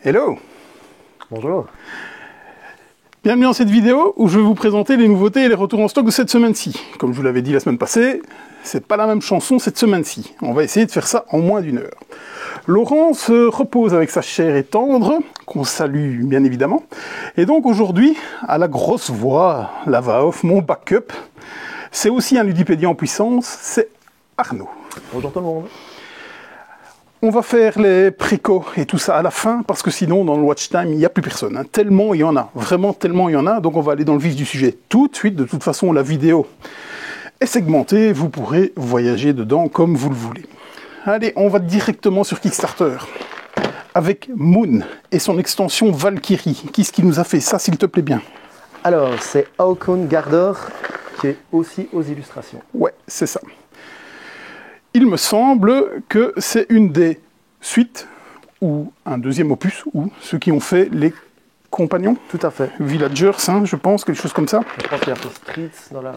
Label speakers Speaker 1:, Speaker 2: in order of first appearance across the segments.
Speaker 1: Hello!
Speaker 2: Bonjour.
Speaker 1: Bienvenue dans cette vidéo où je vais vous présenter les nouveautés et les retours en stock de cette semaine-ci. Comme je vous l'avais dit la semaine passée, c'est pas la même chanson cette semaine-ci. On va essayer de faire ça en moins d'une heure. Laurent se repose avec sa chère et tendre, qu'on salue bien évidemment. Et donc aujourd'hui, à la grosse voix, la voix off, mon backup, c'est aussi un ludipédia en puissance, c'est Arnaud.
Speaker 2: Bonjour tout le monde.
Speaker 1: On va faire les précos et tout ça à la fin, parce que sinon, dans le watch time, il n'y a plus personne. Hein. Tellement il y en a, vraiment tellement il y en a. Donc on va aller dans le vif du sujet tout de suite. De toute façon, la vidéo est segmentée. Vous pourrez voyager dedans comme vous le voulez. Allez, on va directement sur Kickstarter. Avec Moon et son extension Valkyrie. Qu'est-ce qui nous a fait ça, s'il te plaît bien?
Speaker 2: Alors, c'est Håkon Gardor qui est aussi aux illustrations.
Speaker 1: Ouais, c'est ça. Il me semble que c'est une des suites, ou un deuxième opus, ou ceux qui ont fait les compagnons.
Speaker 2: Tout à fait.
Speaker 1: Villagers, hein, je pense, quelque chose comme ça.
Speaker 2: Je pense qu'il y a fait Streets dans la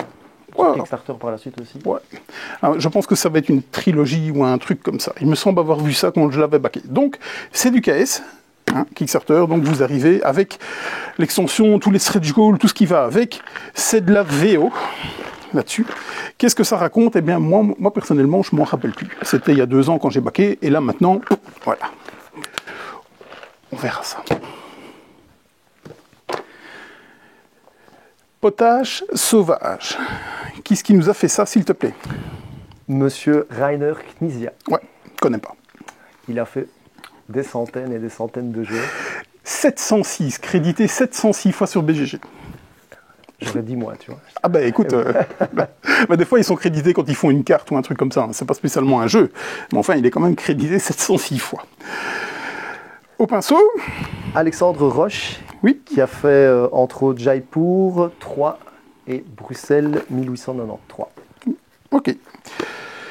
Speaker 1: Ouais.
Speaker 2: Kickstarter par la suite aussi.
Speaker 1: Ouais. Alors, je pense que ça va être une trilogie ou un truc comme ça. Il me semble avoir vu ça quand je l'avais backé. Donc, c'est du KS, hein, Kickstarter. Donc, vous arrivez avec l'extension, tous les stretch goals, tout ce qui va avec. C'est de la VO. Là-dessus. Qu'est-ce que ça raconte? Eh bien, moi personnellement, je m'en rappelle plus. C'était il y a 2 ans quand j'ai backé, et là, maintenant, voilà. On verra ça. Potache sauvage. Qu'est-ce qui nous a fait ça, s'il te plaît?
Speaker 2: Monsieur Rainer Knizia.
Speaker 1: Ouais, connais pas.
Speaker 2: Il a fait des centaines et des centaines de jeux.
Speaker 1: 706, crédité 706 fois sur BGG.
Speaker 2: J'aurais dit moi, tu vois.
Speaker 1: Ah bah écoute, des fois ils sont crédités quand ils font une carte ou un truc comme ça. Hein. C'est pas spécialement un jeu, mais enfin il est quand même crédité 706 fois. Au pinceau,
Speaker 2: Alexandre Roche,
Speaker 1: oui,
Speaker 2: qui a fait entre autres Jaipur, Troyes et Bruxelles 1893.
Speaker 1: ok.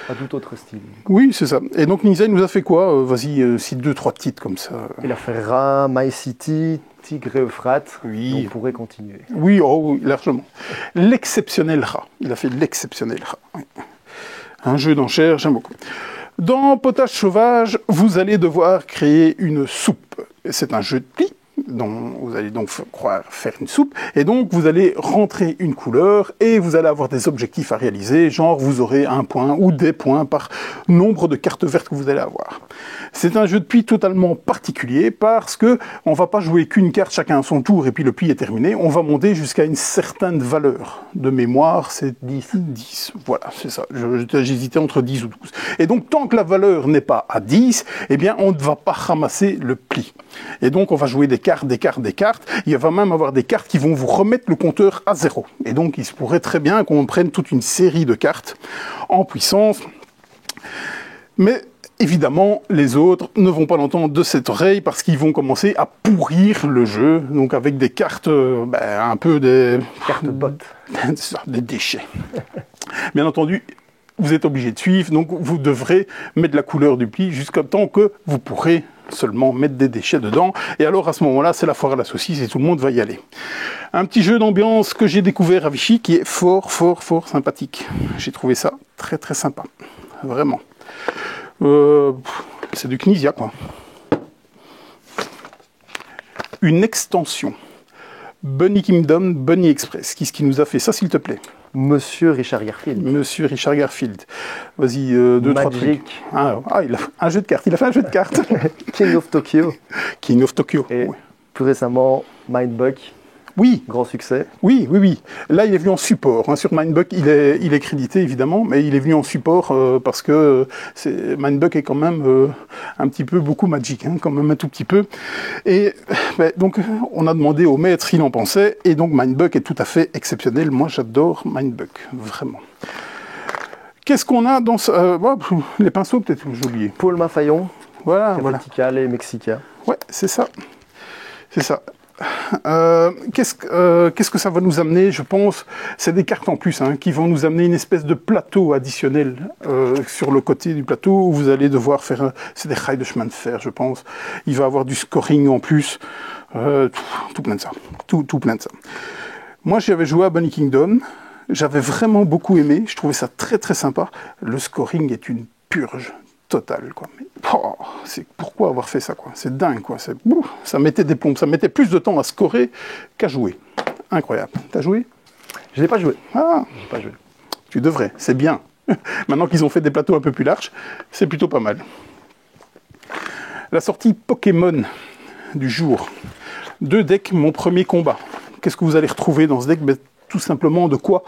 Speaker 2: À tout autre style.
Speaker 1: Oui, c'est ça. Et donc Ninja, il nous a fait quoi? Vas-y, cite 2-3 titres comme ça.
Speaker 2: Il a fait Ra, My City, Tigre et Euphrate.
Speaker 1: Oui.
Speaker 2: On pourrait continuer.
Speaker 1: Oui, oh, oui, largement. L'exceptionnel rat. Il a fait l'exceptionnel rat. Oui. Un jeu d'enchères, j'aime beaucoup. Dans Potage sauvage, vous allez devoir créer une soupe. C'est un jeu de plis, dont vous allez donc faire une soupe, et donc vous allez rentrer une couleur, et vous allez avoir des objectifs à réaliser, genre vous aurez 1 point ou des points par nombre de cartes vertes que vous allez avoir. C'est un jeu de plis totalement particulier, parce que on va pas jouer qu'une carte chacun à son tour, et puis le pli est terminé, on va monter jusqu'à une certaine valeur. De mémoire, c'est 10. Voilà, c'est ça. J'hésitais entre 10 ou 12. Et donc, tant que la valeur n'est pas à 10, eh bien, on ne va pas ramasser le pli. Et donc, on va jouer des cartes. Il va même avoir des cartes qui vont vous remettre le compteur à 0. Et donc, il se pourrait très bien qu'on prenne toute une série de cartes en puissance. Mais évidemment, les autres ne vont pas l'entendre de cette oreille parce qu'ils vont commencer à pourrir le jeu, donc avec des cartes, un peu des...
Speaker 2: Cartes bottes.
Speaker 1: des déchets. Bien entendu, vous êtes obligé de suivre, donc vous devrez mettre la couleur du pli jusqu'à temps que vous pourrez seulement mettre des déchets dedans. Et alors, à ce moment-là, c'est la foire à la saucisse et tout le monde va y aller. Un petit jeu d'ambiance que j'ai découvert à Vichy qui est fort sympathique. J'ai trouvé ça très très sympa. Vraiment. C'est du Knizia, quoi. Une extension. Bunny Kingdom, Bunny Express. Qui est-ce qui nous a fait ça, s'il te plaît?
Speaker 2: Monsieur Richard Garfield.
Speaker 1: Monsieur Richard Garfield. Vas-y, 2-3 trucs. Il a fait un jeu de cartes. Il a fait un jeu de cartes.
Speaker 2: King of Tokyo.
Speaker 1: King of Tokyo.
Speaker 2: Et
Speaker 1: ouais.
Speaker 2: plus récemment, Mindbuck.
Speaker 1: Oui.
Speaker 2: Grand succès.
Speaker 1: Oui. Là, il est venu en support. Hein. Sur Mindbuck, il est crédité, évidemment, mais il est venu en support parce que Mindbuck est quand même un petit peu beaucoup Magic, hein, quand même un tout petit peu. Et donc, on a demandé au maître s'il en pensait, et donc Mindbuck est tout à fait exceptionnel. Moi, j'adore Mindbuck, vraiment. Qu'est-ce qu'on a dans les pinceaux, peut-être, j'ai oublié.
Speaker 2: Paul Mafayon.
Speaker 1: Voilà.
Speaker 2: Vertical et Mexica.
Speaker 1: Ouais, c'est ça. C'est ça. Qu'est-ce que ça va nous amener? Je pense, c'est des cartes en plus qui vont nous amener une espèce de plateau additionnel sur le côté du plateau où vous allez devoir faire, c'est des rails de chemin de fer, je pense. Il va y avoir du scoring en plus, tout plein de ça, tout plein de ça. Moi, j'avais joué à Bunny Kingdom, j'avais vraiment beaucoup aimé, je trouvais ça très très sympa. Le scoring est une purge. totale, quoi. Mais, pourquoi avoir fait ça, quoi? C'est dingue, quoi. Ça mettait des plombs, ça mettait plus de temps à scorer qu'à jouer. Incroyable. T'as joué?
Speaker 2: Je n'ai pas joué.
Speaker 1: Ah,
Speaker 2: J'ai pas joué.
Speaker 1: tu devrais, c'est bien. Maintenant qu'ils ont fait des plateaux un peu plus larges, c'est plutôt pas mal. La sortie Pokémon du jour. 2 decks, mon premier combat. Qu'est-ce que vous allez retrouver dans ce deck? Tout simplement de quoi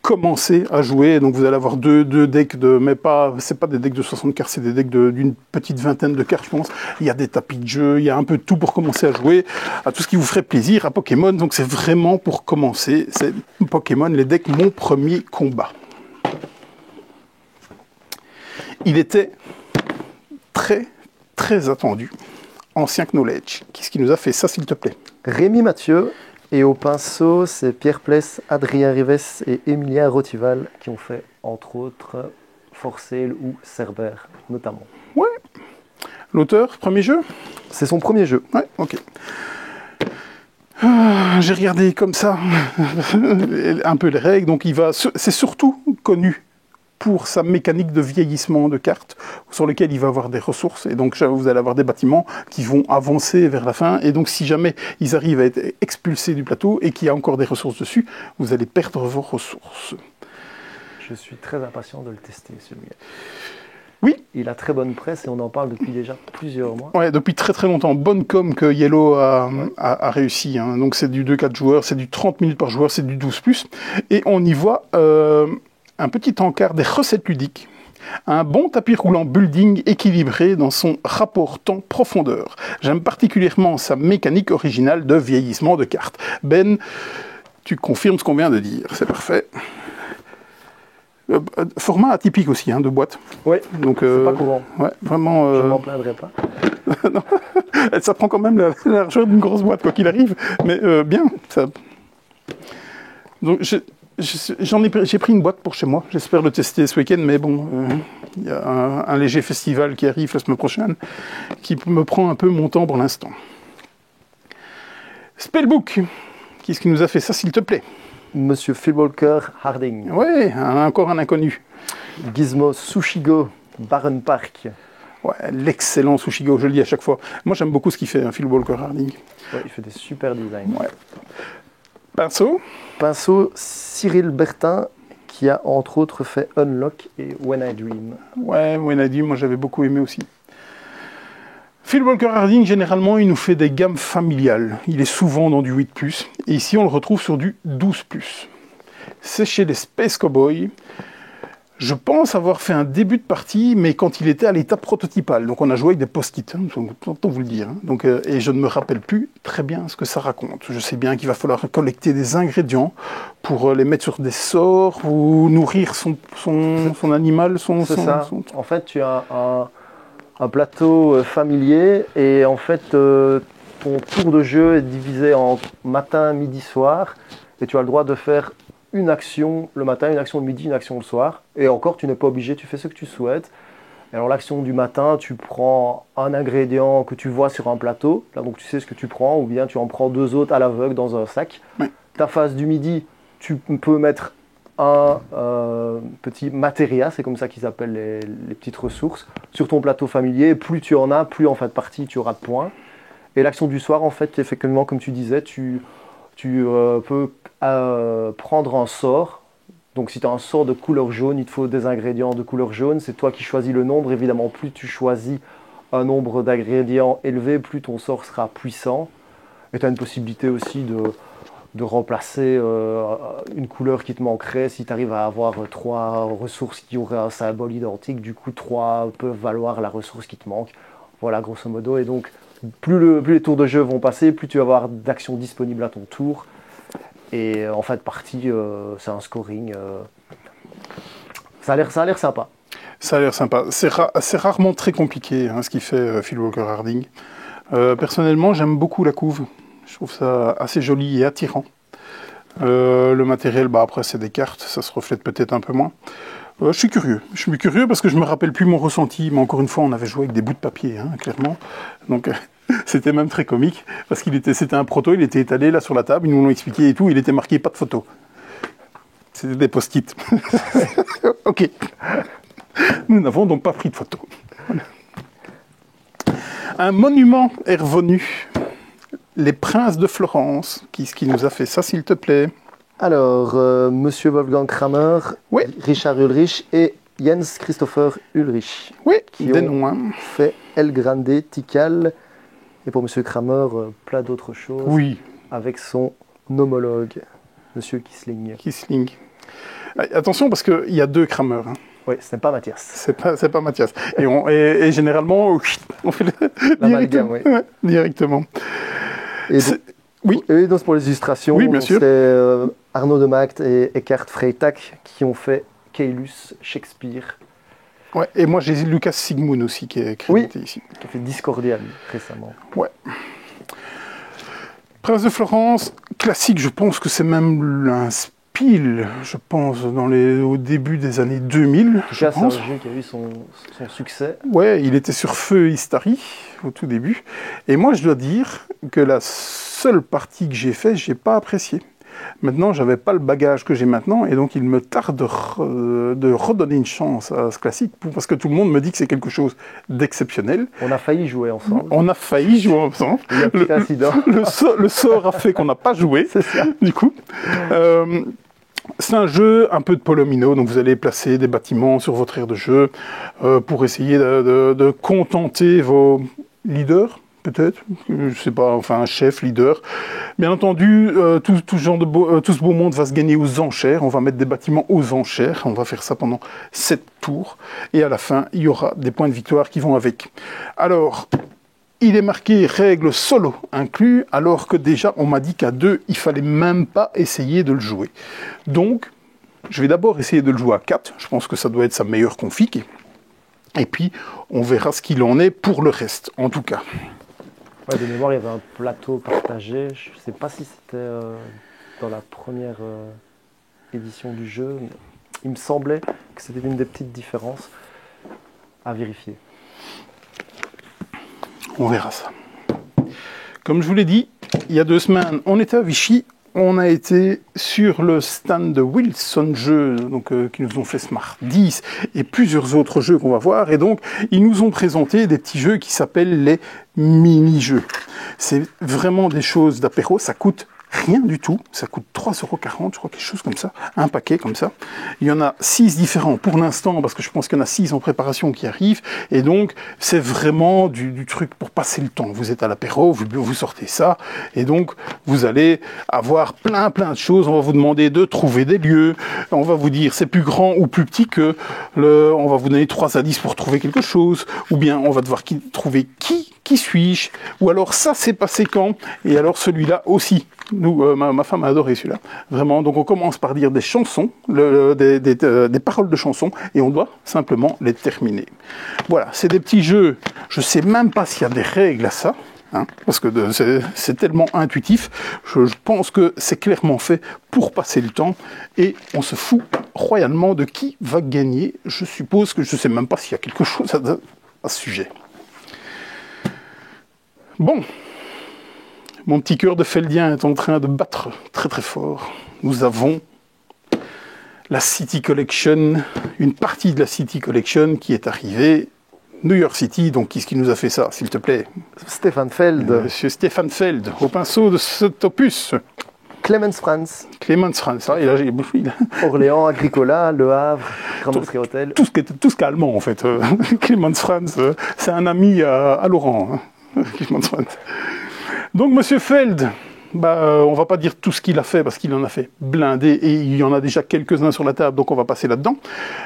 Speaker 1: commencer à jouer. Donc vous allez avoir deux decks mais c'est pas des decks de 60 cartes, c'est des decks d'une petite vingtaine de cartes, je pense. Il y a des tapis de jeu, il y a un peu de tout pour commencer à jouer, à tout ce qui vous ferait plaisir à Pokémon. Donc c'est vraiment pour commencer. C'est Pokémon, les decks, mon premier combat. Il était très, très attendu. Ancien Knowledge. Qu'est-ce qui nous a fait ça, s'il te plaît?
Speaker 2: Rémi Mathieu. Et au pinceau, c'est Pierre Pless, Adrien Rives et Emilien Rotival qui ont fait, entre autres, Forcel ou Cerbère, notamment.
Speaker 1: Ouais. L'auteur, premier jeu?
Speaker 2: C'est son premier jeu.
Speaker 1: Ouais, ok. J'ai regardé comme ça un peu les règles. Donc c'est surtout connu pour sa mécanique de vieillissement de cartes, sur lesquelles il va avoir des ressources. Et donc, vous allez avoir des bâtiments qui vont avancer vers la fin. Et donc, si jamais ils arrivent à être expulsés du plateau et qu'il y a encore des ressources dessus, vous allez perdre vos ressources.
Speaker 2: Je suis très impatient de le tester, celui-là.
Speaker 1: Oui.
Speaker 2: Il a très bonne presse et on en parle depuis déjà plusieurs mois.
Speaker 1: Ouais, depuis très très longtemps. Bonne com que Yellow a réussi. Hein. Donc, c'est du 2-4 joueurs, c'est du 30 minutes par joueur, c'est du 12+. Et on y voit... un petit encart des recettes ludiques, un bon tapis roulant building équilibré dans son rapport temps-profondeur. J'aime particulièrement sa mécanique originale de vieillissement de cartes. Ben, tu confirmes ce qu'on vient de dire, c'est parfait. Format atypique aussi, hein, de boîte.
Speaker 2: Oui,
Speaker 1: donc
Speaker 2: c'est pas courant.
Speaker 1: Ouais, vraiment.
Speaker 2: Je ne m'en plaindrai pas.
Speaker 1: Non, ça prend quand même la largeur d'une grosse boîte, quoi qu'il arrive, mais bien. Ça... Donc, j'ai pris une boîte pour chez moi, j'espère le tester ce week-end, mais bon, il y a un léger festival qui arrive la semaine prochaine, qui me prend un peu mon temps pour l'instant. Spellbook, qu'est-ce qui nous a fait ça, s'il te plaît?
Speaker 2: Monsieur Phil Walker Harding.
Speaker 1: Ouais, encore un inconnu.
Speaker 2: Gizmo Sushigo, Baron Park.
Speaker 1: Ouais, l'excellent Sushigo, je le dis à chaque fois. Moi, j'aime beaucoup ce qu'il fait, hein, Phil Walker Harding.
Speaker 2: Ouais, il fait des super designs.
Speaker 1: Ouais.
Speaker 2: Pinceau, Cyril Bertin, qui a entre autres fait Unlock et When I Dream.
Speaker 1: Ouais, When I Dream, moi j'avais beaucoup aimé aussi. Phil Walker Harding, généralement, il nous fait des gammes familiales. Il est souvent dans du 8+, et ici on le retrouve sur du 12+. C'est chez les Space Cowboys. Je pense avoir fait un début de partie, mais quand il était à l'état prototypal. Donc on a joué avec des post-it, hein, autant vous le dire. Hein. Donc, et je ne me rappelle plus très bien ce que ça raconte. Je sais bien qu'il va falloir collecter des ingrédients pour les mettre sur des sorts ou nourrir son animal.
Speaker 2: C'est ça. En fait, tu as un plateau familier et en fait, ton tour de jeu est divisé en matin, midi, soir. Et tu as le droit de faire une action le matin, une action le midi, une action le soir. Et encore, tu n'es pas obligé, tu fais ce que tu souhaites. Et alors l'action du matin, tu prends un ingrédient que tu vois sur un plateau, là donc tu sais ce que tu prends, ou bien tu en prends 2 autres à l'aveugle dans un sac.
Speaker 1: Oui.
Speaker 2: Ta phase du midi, tu peux mettre un petit matéria, c'est comme ça qu'ils appellent les petites ressources, sur ton plateau familier. Plus tu en as, plus en fin de partie tu auras de points. Et l'action du soir, en fait, effectivement, comme tu disais, tu peux prendre un sort. Donc si tu as un sort de couleur jaune, il te faut des ingrédients de couleur jaune. C'est toi qui choisis le nombre. Évidemment, plus tu choisis un nombre d'ingrédients élevé, plus ton sort sera puissant. Et tu as une possibilité aussi de remplacer une couleur qui te manquerait. Si tu arrives à avoir 3 ressources qui auraient un symbole identique, du coup 3 peuvent valoir la ressource qui te manque. Voilà, grosso modo. Et donc, plus les tours de jeu vont passer, plus tu vas avoir d'actions disponibles à ton tour. Et en fin de partie, c'est un scoring. Ça a l'air sympa.
Speaker 1: Ça a l'air sympa. C'est rarement très compliqué, hein, ce qu'il fait Phil Walker Harding. Personnellement, j'aime beaucoup la couve. Je trouve ça assez joli et attirant. Le matériel, après c'est des cartes, ça se reflète peut-être un peu moins. Je suis curieux parce que je me rappelle plus mon ressenti, mais encore une fois, on avait joué avec des bouts de papier, hein, clairement. Donc c'était même très comique parce c'était un proto, il était étalé là sur la table, ils nous l'ont expliqué et tout, il était marqué pas de photo. C'était des post-it. Ok. Nous n'avons donc pas pris de photo. Un monument est revenu. Les Princes de Florence. Qui nous a fait ça, s'il te plaît?
Speaker 2: Alors, Monsieur Wolfgang Kramer,
Speaker 1: Oui.
Speaker 2: Richard Ulrich et Jens Christopher Ulrich.
Speaker 1: Oui,
Speaker 2: qui
Speaker 1: des
Speaker 2: ont
Speaker 1: noms. Hein.
Speaker 2: fait El Grande, Tikal, et pour Monsieur Kramer, plein d'autres choses,
Speaker 1: Oui,
Speaker 2: avec son homologue, Monsieur Kisling.
Speaker 1: Kissling. Attention, parce qu'il y a 2 Kramer. Hein.
Speaker 2: Oui, ce n'est pas Mathias.
Speaker 1: C'est pas Mathias. Et généralement, on fait
Speaker 2: L'amalgame, oui.
Speaker 1: Ouais, directement.
Speaker 2: Et
Speaker 1: C'est-
Speaker 2: donc,
Speaker 1: oui.
Speaker 2: et donc pour les illustrations,
Speaker 1: Oui, bien sûr.
Speaker 2: c'est Arnaud de Maagd et Eckhard Freytag qui ont fait Caylus, Shakespeare,
Speaker 1: Ouais, et moi, j'ai Lucas Sigmund aussi qui est crédité ici.
Speaker 2: qui a fait Discordia lui, récemment.
Speaker 1: Ouais. Prince de Florence, classique, je pense que c'est même un Spiel, je pense, au début des années 2000, je
Speaker 2: Déjà, c'est un
Speaker 1: pense.
Speaker 2: jeu qui a eu son succès.
Speaker 1: Ouais, il était sur Feu Istari au tout début. Et moi, je dois dire que la seule partie que j'ai faite, j'ai pas apprécié. Maintenant, j'avais pas le bagage que j'ai maintenant, et donc il me tarde de redonner une chance à ce classique, parce que tout le monde me dit que c'est quelque chose d'exceptionnel.
Speaker 2: On a failli jouer ensemble.
Speaker 1: On a failli jouer ensemble.
Speaker 2: Il y a un petit incident.
Speaker 1: Le sort a fait qu'on n'a pas joué,
Speaker 2: C'est ça.
Speaker 1: du coup. C'est un jeu un peu de Polomino, donc vous allez placer des bâtiments sur votre aire de jeu pour essayer de contenter vos leaders, peut-être, je sais pas, enfin un chef, leader. Bien entendu, tout ce beau monde va se gagner aux enchères, on va mettre des bâtiments aux enchères, on va faire ça pendant 7 tours, et à la fin, il y aura des points de victoire qui vont avec. Alors, il est marqué règles solo inclus, alors que déjà on m'a dit qu'à 2, il fallait même pas essayer de le jouer. Donc, je vais d'abord essayer de le jouer à 4, je pense que ça doit être sa meilleure config, et puis on verra ce qu'il en est pour le reste, en tout cas.
Speaker 2: Ouais, de mémoire, il y avait un plateau partagé. Je ne sais pas si c'était dans la première édition du jeu. Mais il me semblait que c'était une des petites différences à vérifier.
Speaker 1: On verra ça. Comme je vous l'ai dit, il y a 2 semaines, on était à Vichy. On a été sur le stand de Wilson Jeux, donc, qui nous ont fait Smart 10 et plusieurs autres jeux qu'on va voir. Et donc, ils nous ont présenté des petits jeux qui s'appellent les mini-jeux. C'est vraiment des choses d'apéro, ça coûte rien du tout, ça coûte 3,40 €, je crois, quelque chose comme ça, un paquet comme ça. Il y en a 6 différents pour l'instant, parce que je pense qu'il y en a 6 en préparation qui arrivent, et donc c'est vraiment du truc pour passer le temps. Vous êtes à l'apéro, vous sortez ça, et donc vous allez avoir plein de choses. On va vous demander de trouver des lieux, on va vous dire c'est plus grand ou plus petit que on va vous donner 3 indices pour trouver quelque chose, ou bien on va devoir trouver qui suis-je, ou alors ça s'est passé quand, et alors celui-là aussi. Nous, ma femme a adoré celui-là, vraiment. Donc on commence par dire des chansons, des paroles de chansons, et on doit simplement les terminer. Voilà, c'est des petits jeux, je sais même pas s'il y a des règles à ça, hein, parce que c'est tellement intuitif, je pense que c'est clairement fait pour passer le temps, et on se fout royalement de qui va gagner. Je suppose que je sais même pas s'il y a quelque chose à ce sujet. Bon, mon petit cœur de Feldien est en train de battre très fort. Nous avons la City Collection, une partie de la City Collection qui est arrivée. New York City, donc qui nous a fait ça, s'il te plaît?
Speaker 2: Stéphane Feld.
Speaker 1: Monsieur Stéphane Feld, au pinceau de cet opus.
Speaker 2: Clemens Franz.
Speaker 1: Clemens Franz, il a
Speaker 2: Orléans, Agricola, Le Havre, Grand Mosquée Hotel.
Speaker 1: tout ce qui est allemand en fait. Clemens Franz, c'est un ami à Laurent. Hein. Clemens Franz. Donc Monsieur Feld, on va pas dire tout ce qu'il a fait parce qu'il en a fait blindé et il y en a déjà quelques-uns sur la table, donc on va passer là-dedans.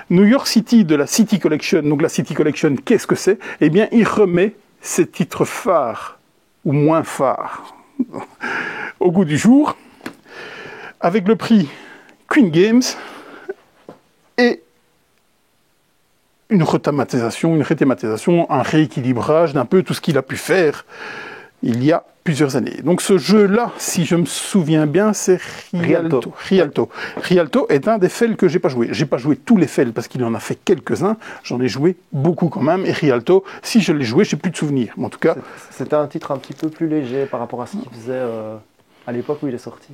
Speaker 1: New York City de la City Collection, donc la City Collection, qu'est-ce que c'est? Eh bien, il remet ses titres phares, ou moins phares, au goût du jour, avec le prix Queen Games et une rethématisation, un rééquilibrage d'un peu tout ce qu'il a pu faire il y a plusieurs années. Donc ce jeu-là, si je me souviens bien, c'est Rialto. Rialto est un des Feld que j'ai pas joué. J'ai pas joué tous les Feld parce qu'il en a fait quelques-uns. J'en ai joué beaucoup quand même. Et Rialto, si je l'ai joué, j'ai plus de souvenirs. Mais en tout cas,
Speaker 2: c'était un titre un petit peu plus léger par rapport à ce qu'il faisait à l'époque où il est sorti.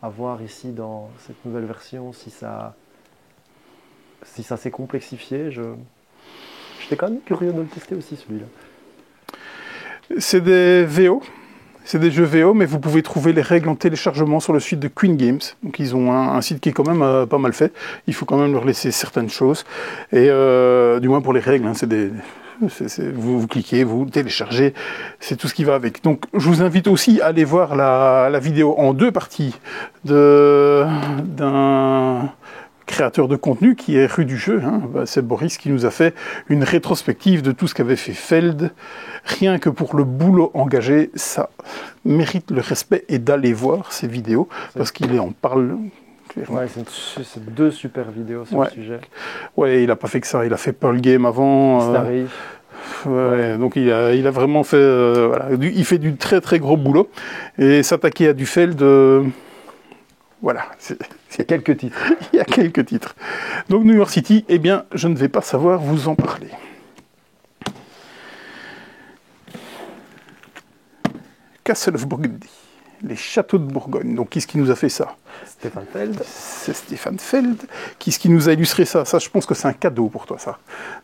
Speaker 2: À voir ici dans cette nouvelle version si ça s'est complexifié. Je J'étais quand même curieux de le tester aussi, celui-là.
Speaker 1: C'est des VO. C'est des jeux VO, mais vous pouvez trouver les règles en téléchargement sur le site de Queen Games. Donc ils ont un site qui est quand même pas mal fait. Il faut quand même leur laisser certaines choses. Et du moins pour les règles, hein, vous cliquez, vous téléchargez, c'est tout ce qui va avec. Donc je vous invite aussi à aller voir la vidéo en 2 parties d'un créateur de contenu qui est rue du jeu. Hein. C'est Boris qui nous a fait une rétrospective de tout ce qu'avait fait Feld. Rien que pour le boulot engagé, ça mérite le respect et d'aller voir ces vidéos parce qu'il en parle.
Speaker 2: Ouais, c'est 2 super vidéos sur le sujet.
Speaker 1: Ouais, il a pas fait que ça. Il a fait Pearl Game avant. Donc il a vraiment fait. Voilà, il fait du très très gros boulot et s'attaquer à du Feld. Voilà.
Speaker 2: Il y a quelques titres.
Speaker 1: Il y a quelques titres. Donc New York City, eh bien, je ne vais pas savoir vous en parler. Castle of Burgundy, les châteaux de Bourgogne. Donc, qui est-ce qui nous a fait ça?
Speaker 2: Stéphane Feld.
Speaker 1: C'est Stéphane Feld. Qui est-ce qui nous a illustré ça? Ça, je pense que c'est un cadeau pour toi, ça.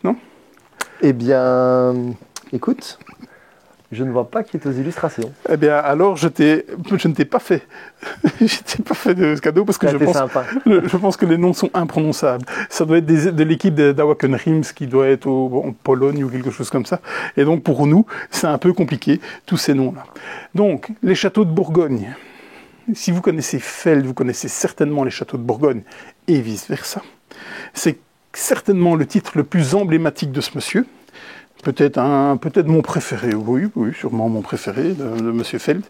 Speaker 1: Non?
Speaker 2: Eh bien, écoute, je ne vois pas qui est aux illustrations.
Speaker 1: Eh bien, alors, je ne t'ai pas fait. Je t'ai pas fait de ce cadeau parce que je pense que les noms sont imprononçables. Ça doit être de l'équipe d'Awaken Rims qui doit être en Pologne ou quelque chose comme ça. Et donc, pour nous, c'est un peu compliqué, tous ces noms-là. Donc, les châteaux de Bourgogne. Si vous connaissez Feld, vous connaissez certainement les châteaux de Bourgogne et vice-versa. C'est certainement le titre le plus emblématique de ce monsieur. Peut-être mon préféré, oui, sûrement mon préféré de Monsieur Feld.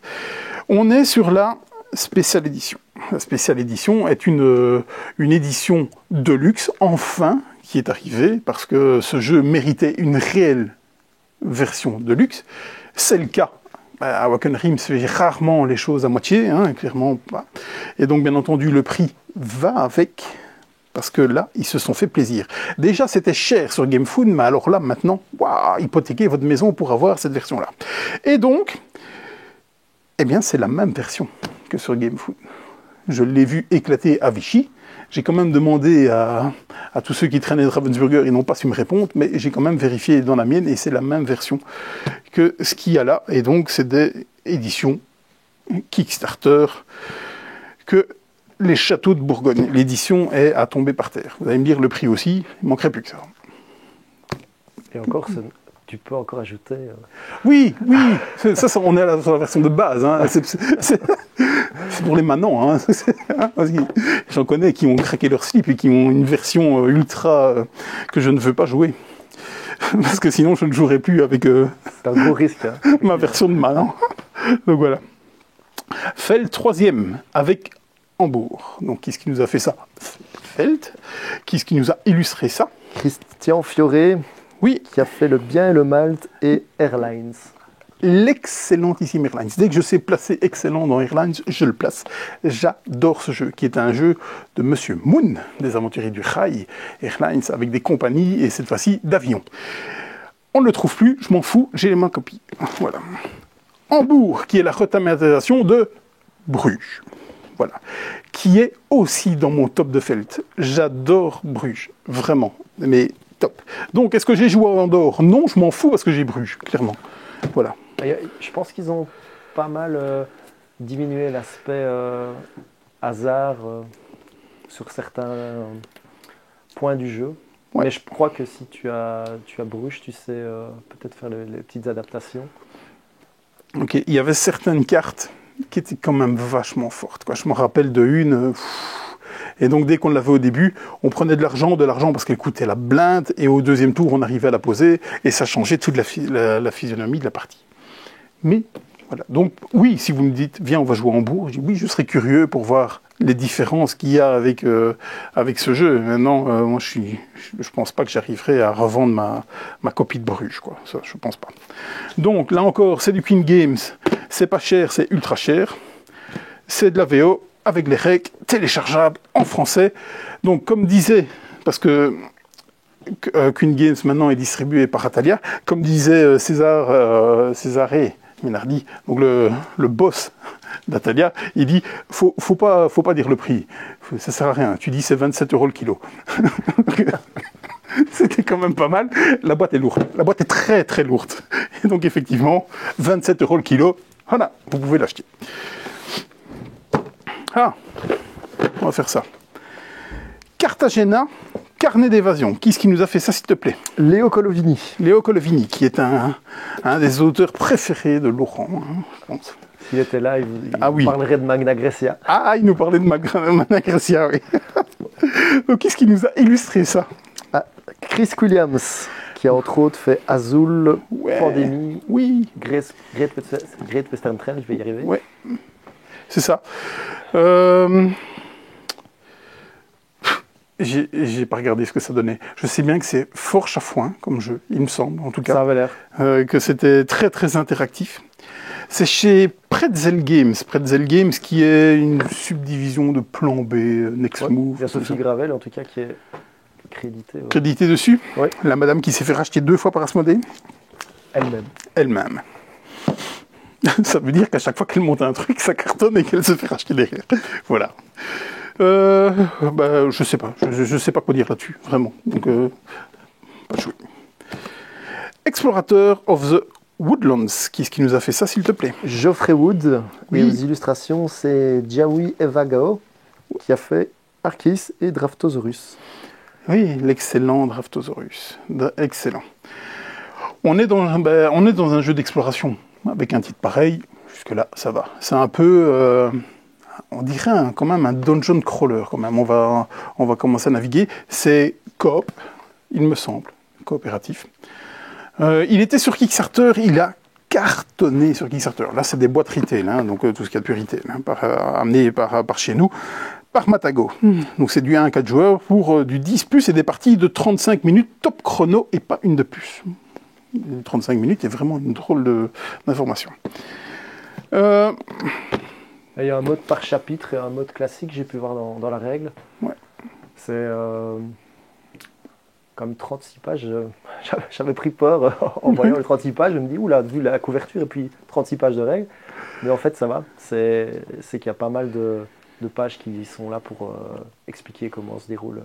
Speaker 1: On est sur la Special Edition. La Special Edition est une édition de luxe, enfin, qui est arrivée, parce que ce jeu méritait une réelle version de luxe. C'est le cas. À Wacken Rims fait rarement les choses à moitié, hein, clairement pas. Et donc, bien entendu, le prix va avec. Parce que là, ils se sont fait plaisir. Déjà, c'était cher sur GameFood, mais alors là, maintenant, waouh, hypothéquez votre maison pour avoir cette version-là. Et donc, eh bien, c'est la même version que sur GameFood. Je l'ai vu éclater à Vichy. J'ai quand même demandé à tous ceux qui traînaient de Ravensburger, ils n'ont pas su me répondre, mais j'ai quand même vérifié dans la mienne, et c'est la même version que ce qu'il y a là. Et donc, c'est des éditions Kickstarter que... Les châteaux de Bourgogne. L'édition est à tomber par terre. Vous allez me dire le prix aussi, il manquerait plus que ça.
Speaker 2: Et encore, tu peux encore ajouter...
Speaker 1: Oui, ça, on est sur la version de base. Hein. C'est pour les manants. Hein. J'en connais qui ont craqué leur slip et qui ont une version ultra que je ne veux pas jouer. Parce que sinon, je ne jouerai plus avec
Speaker 2: c'est un gros risque, hein.
Speaker 1: ma version de manant. Donc voilà. Feld 3e avec Hambourg. Donc, qui est-ce qui nous a fait ça? Feld. Qui est-ce qui nous a illustré ça?
Speaker 2: Christian Fioré.
Speaker 1: Oui.
Speaker 2: Qui a fait le bien et le Malte et Airlines.
Speaker 1: L'excellentissime Airlines. Dès que je sais placer excellent dans Airlines, je le place. J'adore ce jeu, qui est un jeu de Monsieur Moon, des aventuriers du rail, Airlines, avec des compagnies, et cette fois-ci d'avions. On ne le trouve plus, je m'en fous, j'ai les mains copies. Voilà. Hambourg, qui est la rethématisation de Bruges. Voilà, qui est aussi dans mon top de Feld. J'adore Bruges, vraiment, mais top. Donc, est-ce que j'ai joué à Andorre? Non, je m'en fous parce que j'ai Bruges, clairement. Voilà.
Speaker 2: Je pense qu'ils ont pas mal diminué l'aspect hasard sur certains points du jeu. Ouais. Mais je crois que si tu as Bruges, tu sais peut-être faire les petites adaptations.
Speaker 1: Ok, il y avait certaines cartes qui était quand même vachement forte, quoi. Je me rappelle de une... Et donc, dès qu'on l'avait au début, on prenait de l'argent parce qu'elle coûtait la blinde, et au deuxième tour, on arrivait à la poser, et ça changeait toute la physionomie de la partie. Mais, voilà. Donc, oui, si vous me dites, viens, on va jouer à Hambourg, je dis, oui, je serais curieux pour voir les différences qu'il y a avec ce jeu. Maintenant, moi, je pense pas que j'arriverai à revendre ma copie de Bruges, quoi. Ça, je pense pas. Donc, là encore, c'est du Queen Games. C'est pas cher, c'est ultra cher. C'est de la VO avec les règles téléchargeables en français. Donc, comme disait, parce que Queen Games maintenant est distribué par Atalia, comme disait Césaré Ménardi, donc le boss d'Atalia, il dit faut pas dire le prix, ça sert à rien. Tu dis c'est 27 € le kilo. C'était quand même pas mal. La boîte est lourde. La boîte est très très lourde. Et donc effectivement, 27 € le kilo. Voilà, vous pouvez l'acheter. Ah, on va faire ça. Cartagena, carnet d'évasion. Qui est-ce qui nous a fait ça, s'il te plaît?
Speaker 2: Léo Colovini.
Speaker 1: Léo Colovini, qui est un des auteurs préférés de Laurent, hein, je pense.
Speaker 2: S'il était là, il
Speaker 1: oui.
Speaker 2: parlerait de Magna Graecia.
Speaker 1: Ah, il nous parlait de Magna Graecia, oui. Donc, qui est-ce qui nous a illustré ça?
Speaker 2: Chris Williams, qui a entre autres fait Azul,
Speaker 1: Ouais.
Speaker 2: Pandémie,
Speaker 1: Oui,
Speaker 2: Great Western Trail, je vais y arriver.
Speaker 1: ouais. C'est ça. J'ai pas regardé ce que ça donnait. Je sais bien que c'est fort chafouin comme jeu, il me semble, en tout
Speaker 2: Ça
Speaker 1: cas.
Speaker 2: avait l'air.
Speaker 1: Que c'était très très interactif. C'est chez Pretzel Games. Pretzel Games qui est une subdivision de Plan B, Next
Speaker 2: Ouais.
Speaker 1: Move.
Speaker 2: Il y a Sophie Gravel, en tout cas, qui est créditée. Ouais.
Speaker 1: Crédité dessus.
Speaker 2: Ouais.
Speaker 1: La madame qui s'est fait racheter 2 fois par Asmodée.
Speaker 2: Elle-même.
Speaker 1: Elle-même. Ça veut dire qu'à chaque fois qu'elle monte un truc, ça cartonne et qu'elle se fait racheter derrière. Voilà. Je sais pas. Je sais pas quoi dire là-dessus, vraiment. Donc, pas joué. Explorator of the Woodlands. Qui est-ce qui nous a fait ça, s'il te plaît?
Speaker 2: Geoffrey Wood.
Speaker 1: Oui.
Speaker 2: Et aux illustrations, c'est Jawi Evagao, qui a fait Arceus et Draftosaurus.
Speaker 1: Oui, l'excellent Draftosaurus. Excellent. On est dans un jeu d'exploration. Avec un titre pareil, jusque-là, ça va. C'est un peu... on dirait quand même un dungeon crawler, quand même. On va commencer à naviguer. C'est coop, il me semble, coopératif. Il était sur Kickstarter, il a cartonné sur Kickstarter. Là, c'est des boîtes retail, hein, donc tout ce qu'il y a de plus retail, hein, amené par chez nous, par Matago. Donc c'est du 1 à 4 joueurs pour du 10+, et des parties de 35 minutes, top chrono, et pas une de plus. 35 minutes est vraiment une drôle d'information.
Speaker 2: Il y a un mode par chapitre et un mode classique, j'ai pu voir dans la règle.
Speaker 1: Ouais.
Speaker 2: C'est comme 36 pages. J'avais pris peur en voyant les 36 pages. Je me dis, oula, vu la couverture et puis 36 pages de règles. Mais en fait, ça va. C'est qu'il y a pas mal de pages qui sont là pour expliquer comment se déroulent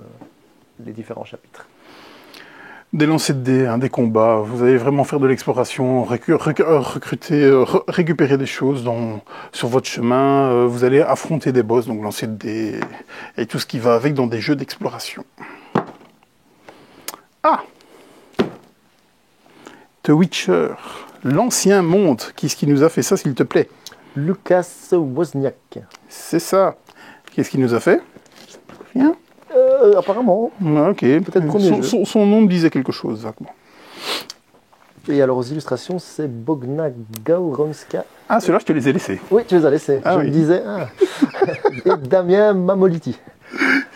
Speaker 2: les différents chapitres.
Speaker 1: Des lancers de dés, des combats, vous allez vraiment faire de l'exploration, recruter, récupérer des choses sur votre chemin, vous allez affronter des boss, donc lancer de dés, et tout ce qui va avec dans des jeux d'exploration. Ah, The Witcher, l'ancien monde, qui est-ce qui nous a fait ça, s'il te plaît?
Speaker 2: Lucas Wozniak.
Speaker 1: C'est ça. Qu'est-ce qu'il nous a fait? Rien?
Speaker 2: Apparemment.
Speaker 1: Ah, ok.
Speaker 2: Peut-être premier jeu.
Speaker 1: Son nom me disait quelque chose, vaguement.
Speaker 2: Et alors aux illustrations, c'est Bogna Gauronska.
Speaker 1: Ah, ceux-là, je te les ai laissés.
Speaker 2: Oui, tu les as laissés.
Speaker 1: Ah
Speaker 2: Je
Speaker 1: oui.
Speaker 2: me disais. Et Damien Mamoliti.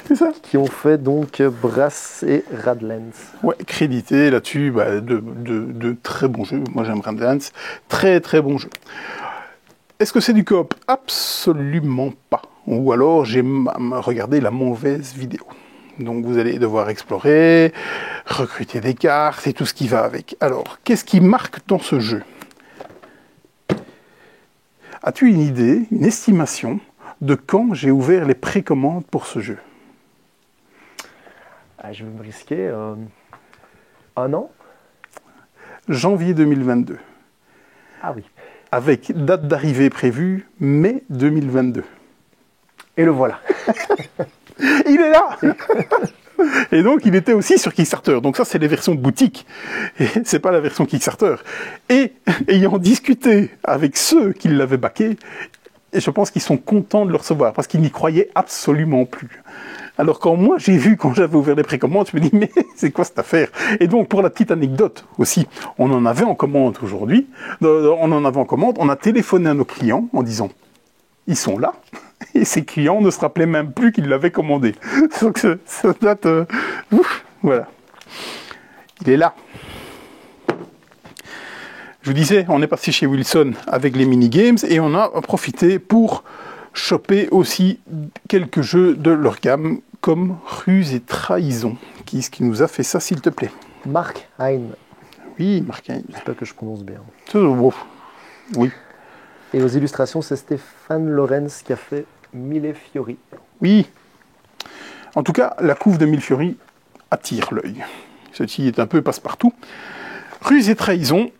Speaker 1: C'est ça?
Speaker 2: Qui ont fait donc Brass et Radlands.
Speaker 1: Ouais, crédité là-dessus, de très bons jeux. Moi, j'aime Radlands. Très, très bons jeux. Est-ce que c'est du coop? Absolument pas. Ou alors, j'ai regardé la mauvaise vidéo. Donc, vous allez devoir explorer, recruter des cartes et tout ce qui va avec. Alors, qu'est-ce qui marque dans ce jeu? As-tu une idée, une estimation de quand j'ai ouvert les précommandes pour ce jeu?
Speaker 2: Je vais me risquer. 1 an?
Speaker 1: Janvier 2022.
Speaker 2: Ah oui.
Speaker 1: Avec date d'arrivée prévue, mai 2022.
Speaker 2: Et le voilà.
Speaker 1: Il est là. Et donc, il était aussi sur Kickstarter. Donc ça, c'est les versions boutique. Et c'est pas la version Kickstarter. Et ayant discuté avec ceux qui l'avaient backé, et je pense qu'ils sont contents de le recevoir, parce qu'ils n'y croyaient absolument plus. Alors quand moi, j'ai vu, quand j'avais ouvert les précommandes, je me dis, mais c'est quoi cette affaire? Et donc, pour la petite anecdote aussi, on en avait en commande aujourd'hui. On a téléphoné à nos clients en disant, ils sont là. Et ces clients ne se rappelaient même plus qu'ils l'avaient commandé. Donc ça date... voilà. Il est là. Je vous disais, on est parti chez Wilson avec les mini-games et on a profité pour choper aussi quelques jeux de leur gamme comme Ruse et Trahison. Qui est-ce qui nous a fait ça, s'il te plaît?
Speaker 2: Mark Hein.
Speaker 1: Oui, Mark Hein.
Speaker 2: J'espère que je prononce bien.
Speaker 1: Oui.
Speaker 2: Et aux illustrations, c'est Stéphane Lorenz qui a fait Mille Fiori.
Speaker 1: Oui. En tout cas, la couve de Mille Fiori attire l'œil. Ceci est un peu passe-partout. Ruse et trahison.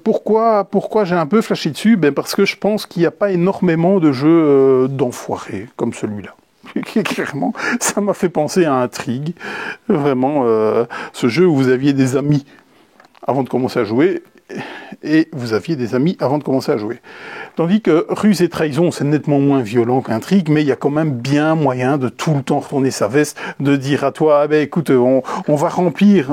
Speaker 1: Pourquoi j'ai un peu flashé dessus? Parce que je pense qu'il n'y a pas énormément de jeux d'enfoirés comme celui-là. Clairement, ça m'a fait penser à Intrigue. Vraiment, ce jeu où vous aviez des amis avant de commencer à jouer, et vous aviez des amis avant de commencer à jouer. Tandis que Ruse et Trahison, c'est nettement moins violent qu'Intrigue, mais il y a quand même bien moyen de tout le temps retourner sa veste, de dire à toi, écoute, on va remplir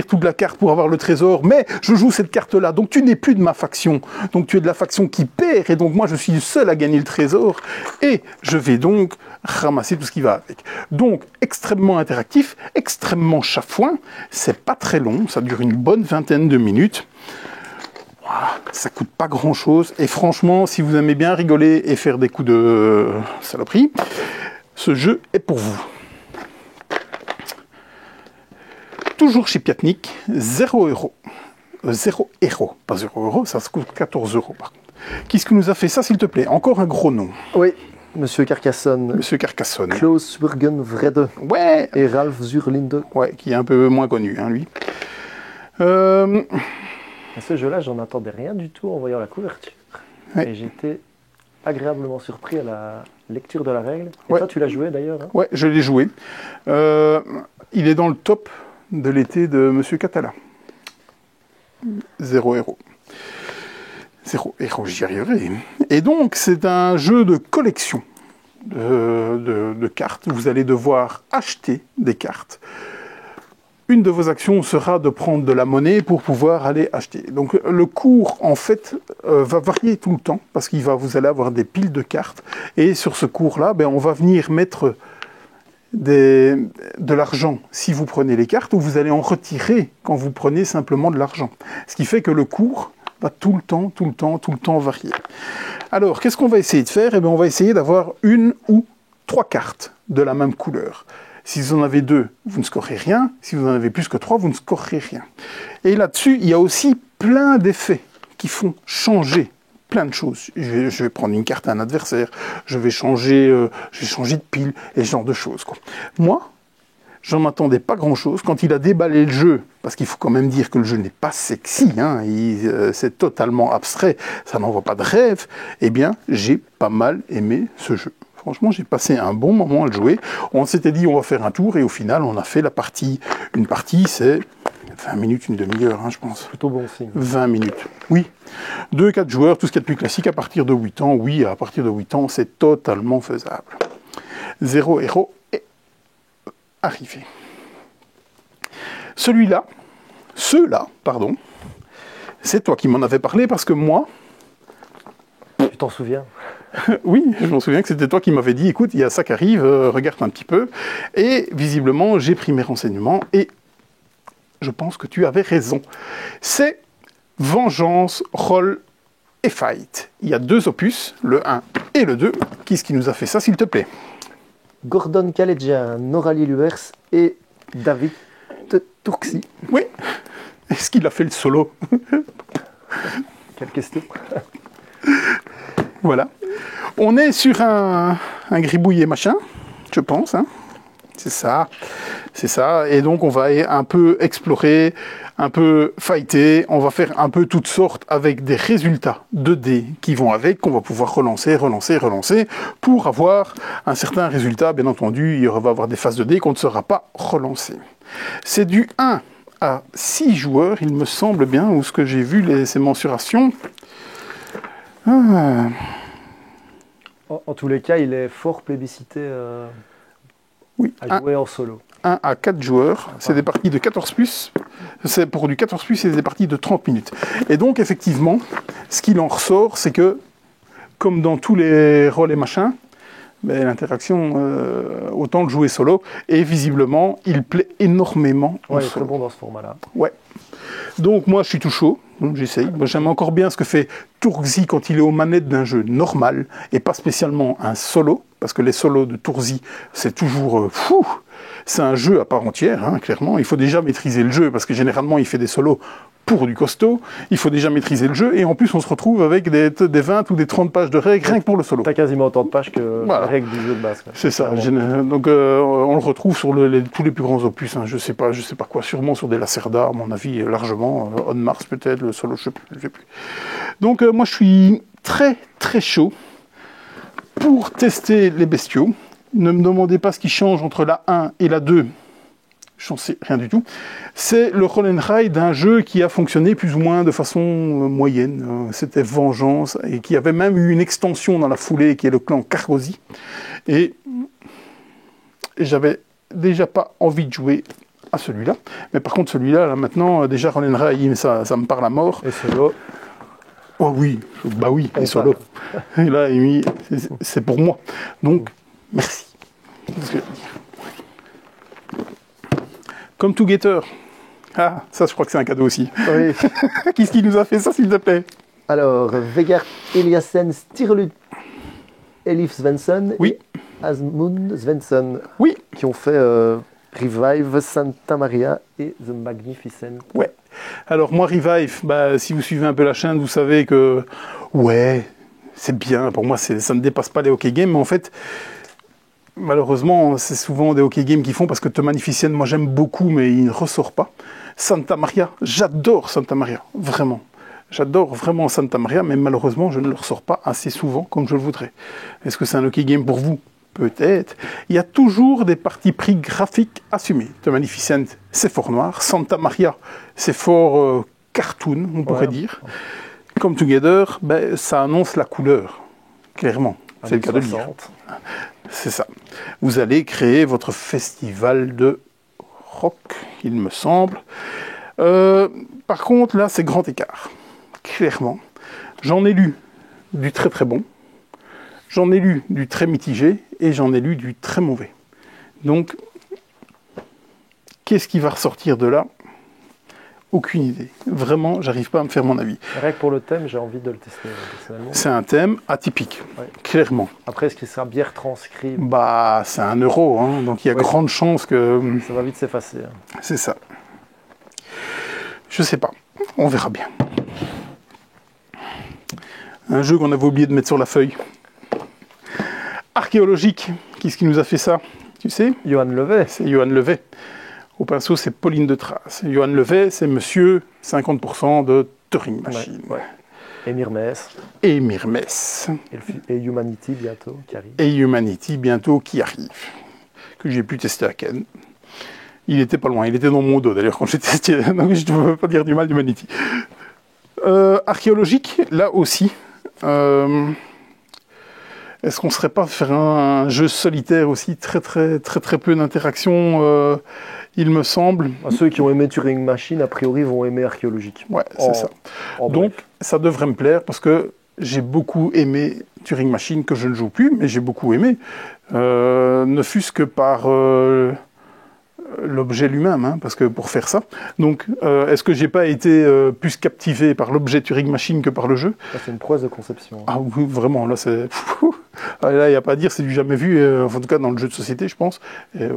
Speaker 1: toute la carte pour avoir le trésor, mais je joue cette carte-là, donc tu n'es plus de ma faction, donc tu es de la faction qui perd, et donc moi je suis le seul à gagner le trésor, et je vais donc ramasser tout ce qui va avec. Donc, extrêmement interactif, extrêmement chafouin, c'est pas très long, ça dure une bonne vingtaine de minutes. Voilà, ça coûte pas grand chose, et franchement, si vous aimez bien rigoler et faire des coups de saloperie, ce jeu est pour vous. Toujours chez Piatnik, 0 €. 0 €, pas 0 €, ça se coûte 14 € par contre. Qui est-ce que nous a fait ça, s'il te plaît? Encore un gros nom.
Speaker 2: Oui, Monsieur Carcassonne.
Speaker 1: Monsieur Carcassonne.
Speaker 2: Klaus Würgenwrede.
Speaker 1: Ouais.
Speaker 2: Et Ralph Zurlinde.
Speaker 1: Ouais, qui est un peu moins connu, hein, lui.
Speaker 2: À ce jeu-là, j'en attendais rien du tout en voyant la couverture.
Speaker 1: Ouais.
Speaker 2: Et j'étais agréablement surpris à la lecture de la règle. Et
Speaker 1: Ouais.
Speaker 2: toi, tu l'as joué d'ailleurs, hein?
Speaker 1: Ouais, je l'ai joué. Il est dans le top de l'été de Monsieur Catala. 0 €. 0 €, j'y arriverai. Et donc, c'est un jeu de collection de cartes. Vous allez devoir acheter des cartes. Une de vos actions sera de prendre de la monnaie pour pouvoir aller acheter. Donc le cours, en fait, va varier tout le temps, parce vous allez avoir des piles de cartes, et sur ce cours-là, on va venir mettre de l'argent si vous prenez les cartes, ou vous allez en retirer quand vous prenez simplement de l'argent. Ce qui fait que le cours va tout le temps varier. Alors, qu'est-ce qu'on va essayer de faire? On va essayer d'avoir une ou 3 cartes de la même couleur. Si vous en avez 2, vous ne scorez rien. Si vous en avez plus que 3, vous ne scorez rien. Et là-dessus, il y a aussi plein d'effets qui font changer plein de choses. Je vais prendre une carte à un adversaire, je vais changer de pile, et ce genre de choses, quoi. Moi, j'en m'attendais pas grand-chose. Quand il a déballé le jeu, parce qu'il faut quand même dire que le jeu n'est pas sexy, hein, c'est totalement abstrait, ça n'envoie pas de rêve, j'ai pas mal aimé ce jeu. Franchement, j'ai passé un bon moment à le jouer. On s'était dit, on va faire un tour, et au final, on a fait la partie. Une partie, c'est 20 minutes, une demi-heure, hein, je pense.
Speaker 2: Plutôt bon signe.
Speaker 1: 20 minutes, oui. 2-4 joueurs, tout ce qui est de plus classique, à partir de 8 ans, oui, à partir de 8 ans, c'est totalement faisable. 0 € est arrivé. Ceux-là, c'est toi qui m'en avais parlé, parce que moi...
Speaker 2: Tu t'en souviens?
Speaker 1: Oui, je m'en souviens que c'était toi qui m'avais dit, écoute, il y a ça qui arrive, regarde un petit peu. Et visiblement, j'ai pris mes renseignements et je pense que tu avais raison. C'est Vengeance, Roll et Fight. Il y a 2 opus, le 1 et le 2. Qui est-ce qui nous a fait ça, s'il te plaît?
Speaker 2: Gordon Kaledjian, Noralie Luers et David Turksi.
Speaker 1: Oui. Est-ce qu'il a fait le solo?
Speaker 2: Quelle question?
Speaker 1: Voilà. On est sur un gribouillet machin, je pense. Hein. C'est ça. Et donc, on va un peu explorer, un peu fighter. On va faire un peu toutes sortes avec des résultats de dés qui vont avec, qu'on va pouvoir relancer pour avoir un certain résultat. Bien entendu, il va y avoir des phases de dés qu'on ne sera pas relancées. C'est du 1 à 6 joueurs, il me semble bien, où ce que j'ai vu, ces mensurations.
Speaker 2: En tous les cas, il est fort plébiscité
Speaker 1: oui,
Speaker 2: à jouer en solo.
Speaker 1: 1 à 4 joueurs, c'est des parties de 14+, c'est pour du 14+, c'est des parties de 30 minutes. Et donc, effectivement, ce qu'il en ressort, c'est que, comme dans tous les rôles et machins, l'interaction, autant le jouer solo, et visiblement, il plaît énormément en
Speaker 2: Ouais, il est
Speaker 1: solo.
Speaker 2: très bon dans ce format-là.
Speaker 1: Ouais. Donc moi je suis tout chaud, donc j'essaye. Moi, j'aime encore bien ce que fait Turksi quand il est aux manettes d'un jeu normal et pas spécialement un solo, parce que les solos de Turksi c'est toujours fou. C'est un jeu à part entière, hein, clairement. Il faut déjà maîtriser le jeu, parce que généralement, il fait des solos pour du costaud. Il faut déjà maîtriser le jeu, et en plus, on se retrouve avec des 20 ou des 30 pages de règles, rien que pour le solo.
Speaker 2: T'as quasiment autant de pages que
Speaker 1: Voilà.
Speaker 2: la règle du jeu de base. Quoi.
Speaker 1: C'est ça. Donc, on le retrouve sur tous les plus grands opus. Hein. Je sais pas quoi. Sûrement sur des Lacerda, à mon avis, largement. On Mars peut-être, le solo, je sais plus. Donc, moi, je suis très, très chaud pour tester les bestiaux. Ne me demandez pas ce qui change entre la 1 et la 2. Je n'en sais rien du tout. C'est le roll and ride d'un jeu qui a fonctionné plus ou moins de façon moyenne. C'était Vengeance, et qui avait même eu une extension dans la foulée, qui est le clan Cargosi. Et j'avais déjà pas envie de jouer à celui-là. Mais par contre, celui-là, là, maintenant, déjà roll and ride, ça me parle à mort.
Speaker 2: Et solo.
Speaker 1: Oh oui, bah oui, et solo. Et là, c'est pour moi. Donc, merci. Come Together. Ah, ça, je crois que c'est un cadeau aussi.
Speaker 2: Oui.
Speaker 1: Qu'est-ce qui nous a fait ça, s'il te plaît?
Speaker 2: Alors, Vegard Eliassen Stirlut, Elif Svensson
Speaker 1: Oui.
Speaker 2: et Asmund Svensson.
Speaker 1: Oui.
Speaker 2: Qui ont fait Revive, Santa Maria et The Magnificent.
Speaker 1: Ouais. Alors, moi, Revive, si vous suivez un peu la chaîne, vous savez que, ouais, c'est bien. Pour moi, ça ne dépasse pas les hockey games, mais en fait, malheureusement, c'est souvent des hockey games qui font, parce que The Magnificent, moi j'aime beaucoup, mais il ne ressort pas. Santa Maria, j'adore Santa Maria, vraiment. J'adore vraiment Santa Maria, mais malheureusement, je ne le ressors pas assez souvent comme je le voudrais. Est-ce que c'est un hockey game pour vous? Peut-être. Il y a toujours des partis pris graphiques assumés. The Magnificent, c'est fort noir. Santa Maria, c'est fort cartoon, on pourrait dire. Come Together, ça annonce la couleur, clairement. C'est le cas de le dire. C'est ça. Vous allez créer votre festival de rock, il me semble. Par contre, là, c'est grand écart. Clairement. J'en ai lu du très très bon, j'en ai lu du très mitigé, et j'en ai lu du très mauvais. Donc, qu'est-ce qui va ressortir de là? Aucune idée. Vraiment, j'arrive pas à me faire mon avis.
Speaker 2: Rien que pour le thème, j'ai envie de le tester personnellement.
Speaker 1: C'est un thème atypique, clairement.
Speaker 2: Après, est-ce qu'il sera bien retranscrit?
Speaker 1: C'est un euro, hein, donc il y a grande chance que...
Speaker 2: Ça va vite s'effacer. Hein.
Speaker 1: C'est ça. Je sais pas. On verra bien. Un jeu qu'on avait oublié de mettre sur la feuille. Archéologique. Qui est-ce qui nous a fait ça? Tu sais?
Speaker 2: Johan Levet.
Speaker 1: C'est Johan Levet. Au pinceau, c'est Pauline de Trace. Johan Levet, c'est monsieur 50% de Turing Machine.
Speaker 2: Ouais. Et Mirmes.
Speaker 1: Et Mirmes.
Speaker 2: Et Humanity bientôt qui arrive.
Speaker 1: Et Humanity bientôt qui arrive. Que j'ai pu tester à Ken. Il était pas loin, il était dans mon dos d'ailleurs quand j'ai testé. Donc je ne veux pas dire du mal d'Humanity. Archéologique, là aussi. Est-ce qu'on ne serait pas faire un jeu solitaire aussi, très peu d'interaction, il me semble.
Speaker 2: Ceux qui ont aimé Turing Machine, a priori, vont aimer Archéologique.
Speaker 1: Ouais, c'est ça. Donc, ça devrait me plaire, parce que j'ai beaucoup aimé Turing Machine, que je ne joue plus, mais j'ai beaucoup aimé. Ne fût-ce que par l'objet lui-même, hein, parce que pour faire ça. Donc, est-ce que j'ai pas été plus captivé par l'objet Turing Machine que par le jeu?
Speaker 2: C'est une prouesse de conception.
Speaker 1: Ah oui, vraiment, là, c'est... Là, il n'y a pas à dire, c'est du jamais vu, en tout cas dans le jeu de société, je pense. Et,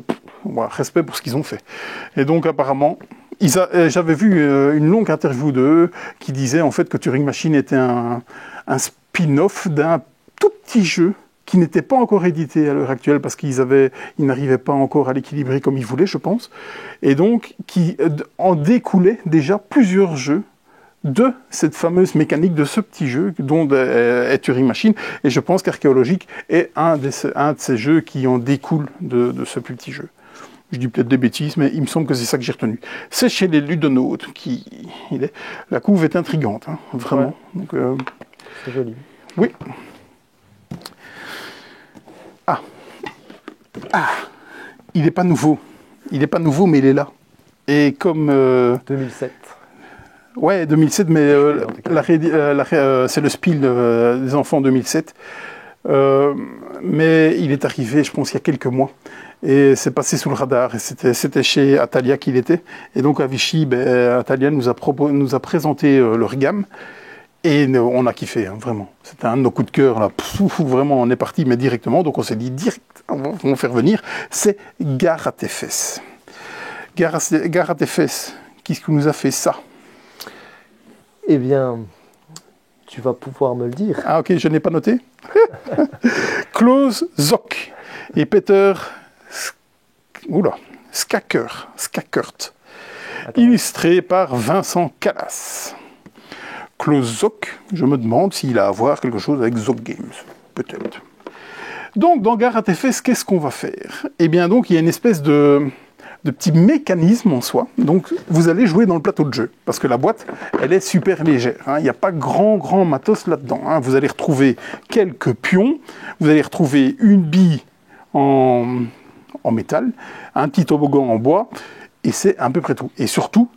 Speaker 1: respect pour ce qu'ils ont fait. Et donc, apparemment, j'avais vu une longue interview d'eux qui disait en fait que Turing Machine était un spin-off d'un tout petit jeu qui n'était pas encore édité à l'heure actuelle parce qu'ils n'arrivaient pas encore à l'équilibrer comme ils voulaient, je pense. Et donc, qui en découlait déjà plusieurs jeux de cette fameuse mécanique de ce petit jeu dont est Turing Machine, et je pense qu'Archéologique est un de ces jeux qui en découle de ce petit jeu. Je dis peut-être des bêtises, mais il me semble que c'est ça que j'ai retenu. C'est chez les Ludonautes la couve est intrigante, hein, vraiment. Ouais. Donc,
Speaker 2: c'est joli.
Speaker 1: Oui. Il n'est pas nouveau. Il n'est pas nouveau, mais il est là. Et comme...
Speaker 2: 2007.
Speaker 1: Ouais, 2007, mais c'est le Spiel des enfants 2007. Mais il est arrivé, je pense, il y a quelques mois. Et c'est passé sous le radar. Et c'était chez Atalia qu'il était. Et donc à Vichy, Atalia nous a présenté leur gamme. Et on a kiffé, hein, vraiment. C'était un de nos coups de cœur, là. Pff, vraiment, on est parti, mais directement. Donc on s'est dit, direct, on va faire venir. C'est Gare à tes fesses. Gare à tes fesses. Qui est-ce qui nous a fait ça?
Speaker 2: Eh bien, tu vas pouvoir me le dire.
Speaker 1: Ah ok, je n'ai pas noté. Klaus Zock et Peter Skakert. Illustré par Vincent Callas. Klaus Zock, je me demande s'il a à voir quelque chose avec Zock Games. Peut-être. Donc, dans Gare à tes fesses, qu'est-ce qu'on va faire? Eh bien, donc, il y a une espèce de petit mécanisme en soi. Donc, vous allez jouer dans le plateau de jeu. Parce que la boîte, elle est super légère. Hein. Il n'y a pas grand matos là-dedans. Hein. Vous allez retrouver quelques pions. Vous allez retrouver une bille en métal. Un petit toboggan en bois. Et c'est à peu près tout. Et surtout,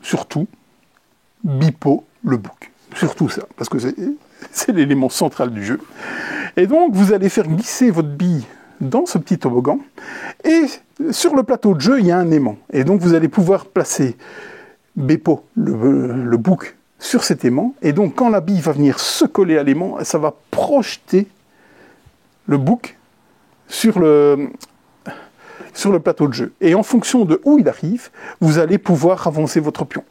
Speaker 1: Bipo, le book. Surtout ça. Parce que c'est l'élément central du jeu. Et donc, vous allez faire glisser votre bille dans ce petit toboggan. Et sur le plateau de jeu, il y a un aimant. Et donc, vous allez pouvoir placer Bepo, le bouc, sur cet aimant. Et donc, quand la bille va venir se coller à l'aimant, ça va projeter le bouc sur le plateau de jeu. Et en fonction de où il arrive, vous allez pouvoir avancer votre pion.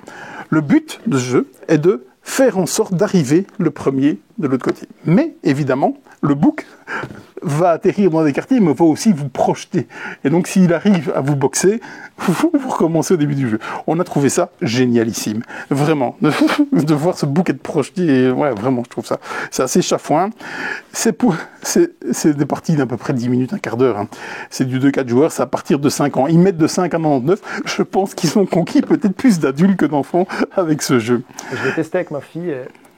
Speaker 1: Le but de ce jeu est de faire en sorte d'arriver le premier de l'autre côté. Mais, évidemment, le bouc va atterrir dans des quartiers, mais va aussi vous projeter. Et donc, s'il arrive à vous boxer, vous recommencez au début du jeu. On a trouvé ça génialissime. Vraiment. De voir ce bouc être projeté, ouais, vraiment, je trouve ça. C'est assez chafouin. C'est des parties d'à peu près 10 minutes, un quart d'heure. Hein. C'est du 2-4 joueurs, c'est à partir de 5 ans. Ils mettent de 5 à 99. Je pense qu'ils ont conquis peut-être plus d'adultes que d'enfants avec ce jeu.
Speaker 2: Je l'ai testé avec ma fille.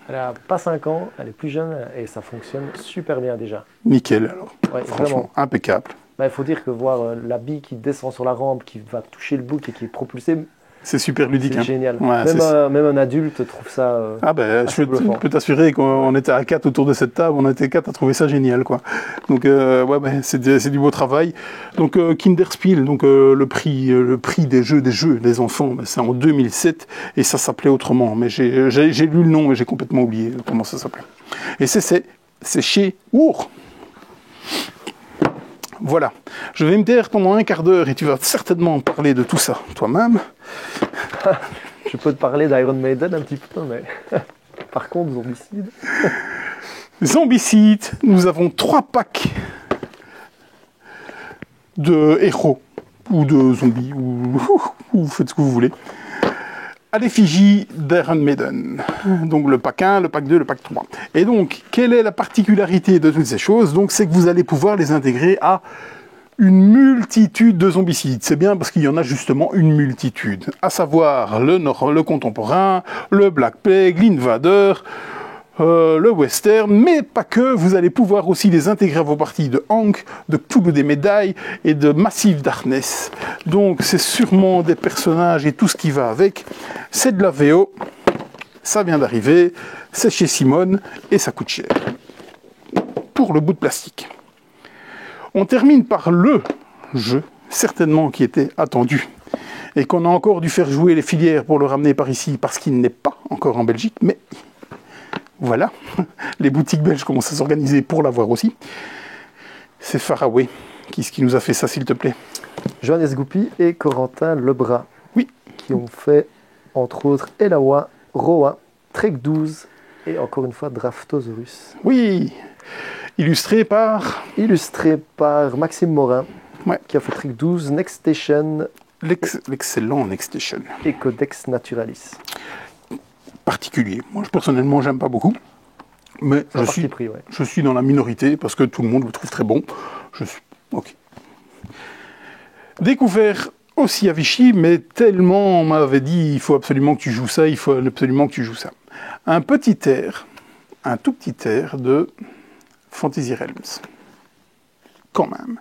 Speaker 2: Elle n'a pas 5 ans, elle est plus jeune et ça fonctionne super bien déjà.
Speaker 1: Nickel alors.
Speaker 2: Ouais,
Speaker 1: franchement,
Speaker 2: vraiment.
Speaker 1: impeccable.
Speaker 2: Il faut dire que voir la bille qui descend sur la rampe, qui va toucher le bouc et qui est propulsé,
Speaker 1: c'est super ludique.
Speaker 2: C'est génial.
Speaker 1: Ouais,
Speaker 2: même un adulte trouve ça.
Speaker 1: Je peux t'assurer qu'on était à 4 autour de cette table, on était 4 à trouver ça génial, quoi. Donc c'est du beau travail. Donc Kinderspiel, donc le prix des jeux des enfants, c'est en 2007 et ça s'appelait autrement. Mais j'ai lu le nom, mais j'ai complètement oublié comment ça s'appelait. Et c'est chez Our. Voilà, je vais me taire pendant un quart d'heure et tu vas certainement parler de tout ça toi-même.
Speaker 2: Je peux te parler d'Iron Maiden un petit peu, mais par contre, Zombicide.
Speaker 1: Zombicide, nous avons 3 packs de héros, ou de zombies, ou vous faites ce que vous voulez, à l'effigie d'Iron Maiden. Donc le pack 1, le pack 2, le pack 3. Et donc, quelle est la particularité de toutes ces choses? Donc, c'est que vous allez pouvoir les intégrer à une multitude de zombicides. C'est bien parce qu'il y en a justement une multitude. À savoir le contemporain, le Black Plague, l'Invader, le western, mais pas que, vous allez pouvoir aussi les intégrer à vos parties de Hank, de Cthulhu des Médailles et de Massive Darkness. Donc c'est sûrement des personnages et tout ce qui va avec. C'est de la VO, ça vient d'arriver, c'est chez Simone et ça coûte cher. Pour le bout de plastique. On termine par le jeu, certainement qui était attendu, et qu'on a encore dû faire jouer les filières pour le ramener par ici, parce qu'il n'est pas encore en Belgique, mais voilà, les boutiques belges commencent à s'organiser pour l'avoir aussi. C'est Faraway. Qui nous a fait ça, s'il te plaît?
Speaker 2: Johannes Goupy et Corentin Lebras.
Speaker 1: Oui.
Speaker 2: Qui ont fait, entre autres, Elawa, Roa, Trek 12 et encore une fois Draftosaurus.
Speaker 1: Oui. Illustré par
Speaker 2: Maxime Morin,
Speaker 1: ouais.
Speaker 2: Qui a fait Trek 12, Next Station.
Speaker 1: L'excellent Next Station.
Speaker 2: Et Codex Naturalis.
Speaker 1: Particulier. Moi, personnellement, j'aime pas beaucoup. Mais je suis dans la minorité parce que tout le monde le trouve très bon. Je suis ok. Découvert aussi à Vichy, mais tellement on m'avait dit il faut absolument que tu joues ça, il faut absolument que tu joues ça. Un tout petit air de Fantasy Realms. Quand même.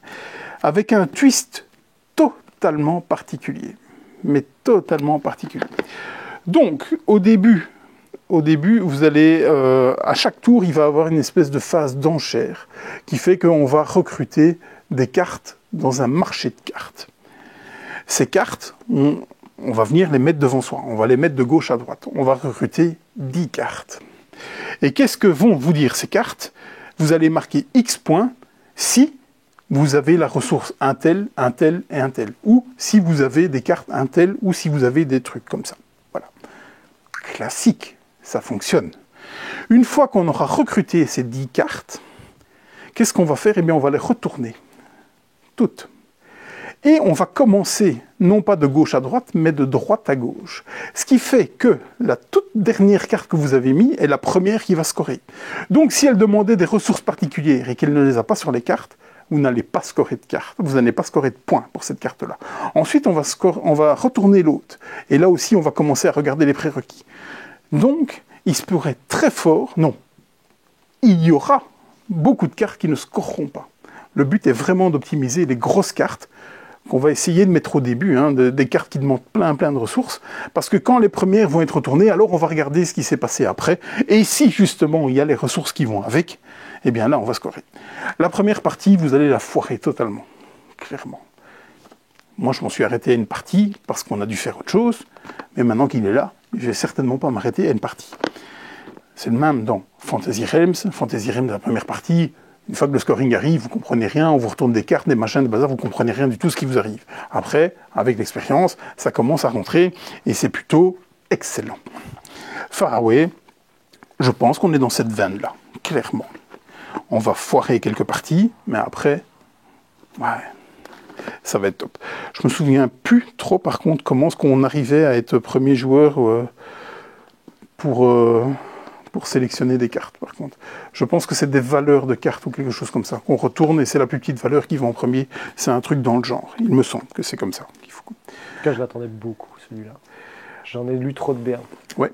Speaker 1: Avec un twist totalement particulier. Mais totalement particulier. Donc, au début, vous allez, à chaque tour, il va y avoir une espèce de phase d'enchère qui fait qu'on va recruter des cartes dans un marché de cartes. Ces cartes, on va venir les mettre devant soi. On va les mettre de gauche à droite. On va recruter 10 cartes. Et qu'est-ce que vont vous dire ces cartes? Vous allez marquer X points si vous avez la ressource un tel et un tel. Ou si vous avez des cartes un tel, ou si vous avez des trucs comme ça. Voilà. Classique, ça fonctionne. Une fois qu'on aura recruté ces 10 cartes, qu'est-ce qu'on va faire? Eh bien, on va les retourner. Toutes. Et on va commencer, non pas de gauche à droite, mais de droite à gauche. Ce qui fait que la toute dernière carte que vous avez mise est la première qui va scorer. Donc, si elle demandait des ressources particulières et qu'elle ne les a pas sur les cartes, vous n'allez pas scorer de carte, vous n'allez pas scorer de points pour cette carte-là. Ensuite, on va retourner l'autre. Et là aussi, on va commencer à regarder les prérequis. Donc, il se pourrait très fort, non, il y aura beaucoup de cartes qui ne scoreront pas. Le but est vraiment d'optimiser les grosses cartes qu'on va essayer de mettre au début, des cartes qui demandent plein de ressources, parce que quand les premières vont être retournées, alors on va regarder ce qui s'est passé après, et si justement il y a les ressources qui vont avec, eh bien là on va scorer. La première partie, vous allez la foirer totalement, clairement. Moi je m'en suis arrêté à une partie, parce qu'on a dû faire autre chose, mais maintenant qu'il est là, je vais certainement pas m'arrêter à une partie. C'est le même dans Fantasy Realms, la première partie. Une fois que le scoring arrive, vous ne comprenez rien, on vous retourne des cartes, des machins, des bazars, vous ne comprenez rien du tout ce qui vous arrive. Après, avec l'expérience, ça commence à rentrer et c'est plutôt excellent. Faraway, je pense qu'on est dans cette veine-là, clairement. On va foirer quelques parties, mais après, ouais, ça va être top. Je me souviens plus trop, par contre, comment est-ce qu'on arrivait à être premier joueur pour sélectionner des cartes, par contre. Je pense que c'est des valeurs de cartes ou quelque chose comme ça, qu'on retourne et c'est la plus petite valeur qui va en premier. C'est un truc dans le genre. Il me semble que c'est comme ça qu'il faut.
Speaker 2: En tout cas, je l'attendais beaucoup, celui-là. J'en ai lu trop de bien.
Speaker 1: Ouais.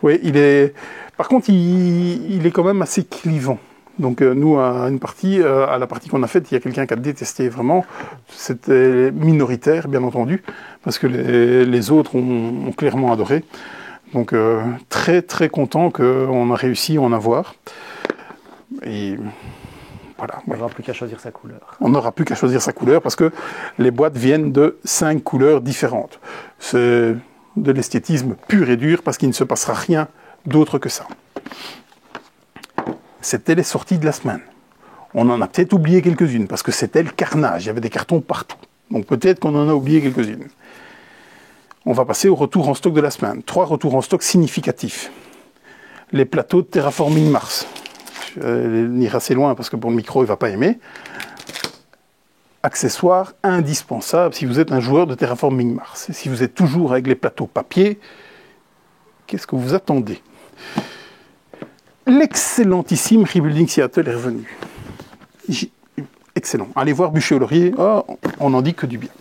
Speaker 1: Ouais, il est... Par contre, il est quand même assez clivant. Donc nous, à la partie qu'on a faite, il y a quelqu'un qui a détesté vraiment. C'était minoritaire, bien entendu, parce que les autres ont clairement adoré. Donc très content qu'on a réussi à en avoir. Et voilà.
Speaker 2: On n'aura plus qu'à choisir sa couleur.
Speaker 1: On n'aura plus qu'à choisir sa couleur parce que les boîtes viennent de 5 couleurs différentes. C'est de l'esthétisme pur et dur parce qu'il ne se passera rien d'autre que ça. C'était les sorties de la semaine. On en a peut-être oublié quelques-unes parce que c'était le carnage. Il y avait des cartons partout. Donc peut-être qu'on en a oublié quelques-unes. On va passer au retour en stock de la semaine. 3 retours en stock significatifs. Les plateaux de Terraforming Mars. Je vais venir assez loin parce que pour le micro, il ne va pas aimer. Accessoire indispensable si vous êtes un joueur de Terraforming Mars. Et si vous êtes toujours avec les plateaux papier, qu'est-ce que vous attendez? L'excellentissime Rebuilding Seattle est revenu. Excellent. Allez voir Bûcher au Laurier, on n'en dit que du bien.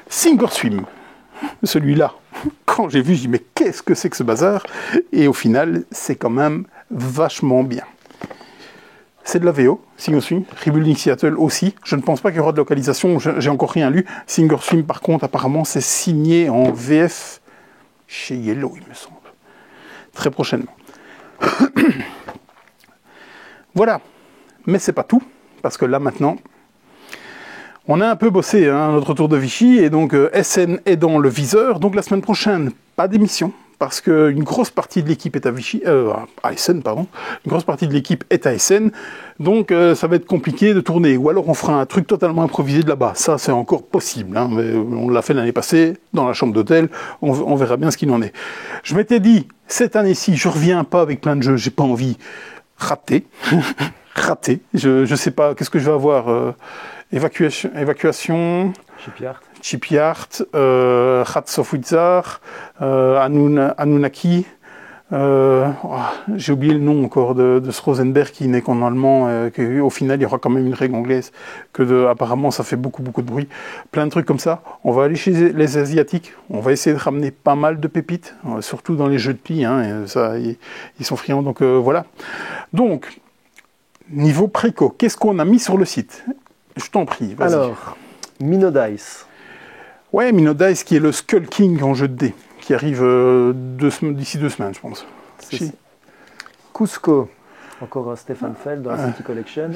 Speaker 1: Sink or Swim, celui-là, quand j'ai vu, je dis mais qu'est-ce que c'est que ce bazar? Et au final, c'est quand même vachement bien. C'est de la VO, Sink or Swim, Rebuilding Seattle aussi. Je ne pense pas qu'il y aura de localisation, j'ai encore rien lu. Sink or Swim, par contre, apparemment, c'est signé en VF chez Yellow, il me semble. Très prochainement. Voilà, mais c'est pas tout, parce que là maintenant, on a un peu bossé notre tour de Vichy, et donc SN est dans le viseur, donc la semaine prochaine, pas d'émission, parce qu'une grosse partie de l'équipe est à Vichy, à SN, pardon, une grosse partie de l'équipe est à SN, donc ça va être compliqué de tourner, ou alors on fera un truc totalement improvisé de là-bas, ça c'est encore possible, mais on l'a fait l'année passée, dans la chambre d'hôtel, on verra bien ce qu'il en est. Je m'étais dit, cette année-ci, je reviens pas avec plein de jeux, j'ai pas envie, raté, je sais pas, qu'est-ce que je vais avoir, évacuation, Shipyard, Rats of Wizard, Anunnaki, j'ai oublié le nom encore de ce Rosenberg qui n'est qu'en allemand, au final il y aura quand même une règle anglaise, apparemment ça fait beaucoup de bruit, plein de trucs comme ça. On va aller chez les Asiatiques, on va essayer de ramener pas mal de pépites, surtout dans les jeux de plis, ils sont friands, donc voilà. Donc, niveau préco, qu'est-ce qu'on a mis sur le site? Je t'en prie, vas-y.
Speaker 2: Alors, Minodice.
Speaker 1: Ouais, Minodice qui est le Skull King en jeu de dés, qui arrive d'ici 2 semaines, je pense.
Speaker 2: Cusco, encore un Stefan Feld dans la City Collection.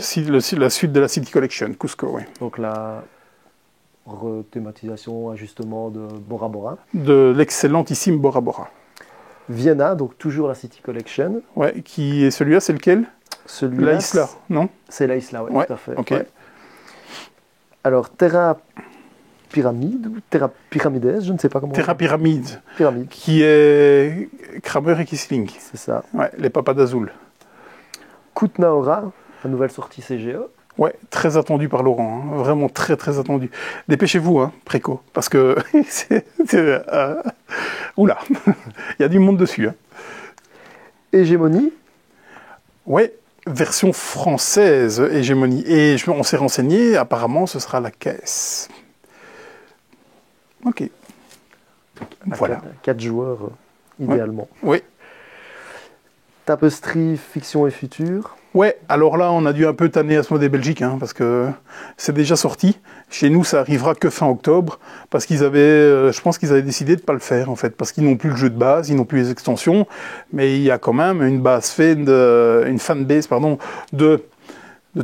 Speaker 1: La suite de la City Collection, Cusco, oui.
Speaker 2: Donc la rethématisation, ajustement de Bora Bora.
Speaker 1: De l'excellentissime Bora Bora.
Speaker 2: Vienna, donc toujours la City Collection.
Speaker 1: Ouais, qui est celui-là, c'est lequel?
Speaker 2: Celui-là,
Speaker 1: La Isla, non?
Speaker 2: c'est la Isla, ouais,
Speaker 1: Ouais,
Speaker 2: tout à fait.
Speaker 1: ok.
Speaker 2: Ouais. Alors, Terra Pyramide, ou Terra Pyramides, je ne sais pas comment.
Speaker 1: Terra Pyramide,
Speaker 2: Pyramide,
Speaker 1: qui est Kramer et Kissling.
Speaker 2: c'est ça.
Speaker 1: Ouais, les papas d'Azul.
Speaker 2: Kutnaora, la nouvelle sortie CGE.
Speaker 1: Ouais, très attendu par Laurent, hein. Vraiment très très attendu. Dépêchez-vous, hein, préco, parce que oula, il y a du monde dessus. Hein.
Speaker 2: Hégémonie,
Speaker 1: Ouais, version française hégémonie. Et on s'est renseigné, apparemment ce sera la caisse. Ok. Voilà.
Speaker 2: 4 joueurs, idéalement.
Speaker 1: Oui.
Speaker 2: Tapestry, fiction et futur.
Speaker 1: Ouais, alors là, on a dû un peu tanner Asmodée Belgique, hein, parce que c'est déjà sorti. Chez nous, ça arrivera que fin octobre, parce qu'ils avaient, je pense qu'ils avaient décidé de ne pas le faire, en fait, parce qu'ils n'ont plus le jeu de base, ils n'ont plus les extensions, mais il y a quand même une fanbase, pardon, de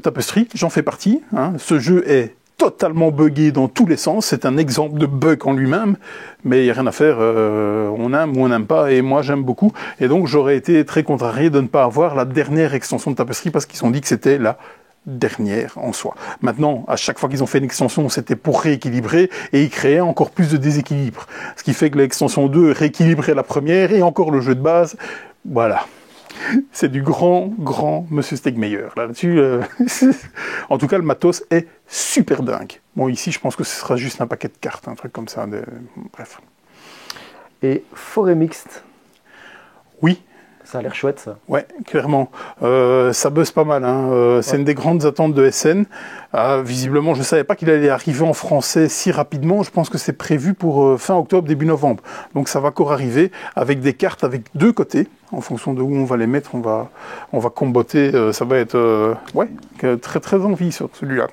Speaker 1: Tapestry. J'en fais partie. Hein. Ce jeu est totalement buggé dans tous les sens. C'est un exemple de bug en lui-même, mais il n'y a rien à faire. On aime ou on n'aime pas, et moi j'aime beaucoup. Et donc j'aurais été très contrarié de ne pas avoir la dernière extension de Tapestry parce qu'ils ont dit que c'était la dernière en soi. Maintenant, à chaque fois qu'ils ont fait une extension, c'était pour rééquilibrer et ils créaient encore plus de déséquilibre. Ce qui fait que l'extension 2 rééquilibrait la première et encore le jeu de base. Voilà. C'est du grand Monsieur Stegmeyer. Là-dessus, en tout cas, le matos est super dingue. Bon, ici, je pense que ce sera juste un paquet de cartes, un truc comme ça. Bref.
Speaker 2: Et forêt mixte.
Speaker 1: Oui.
Speaker 2: Ça a l'air chouette, ça.
Speaker 1: Ouais, clairement. Ça buzz pas mal. Hein. C'est une des grandes attentes de SN. Visiblement, je ne savais pas qu'il allait arriver en français si rapidement. Je pense que c'est prévu pour fin octobre, début novembre. Donc ça va encore arriver avec des cartes avec 2 côtés. En fonction de où on va les mettre, on va comboter. Ça va être très très envie sur celui-là.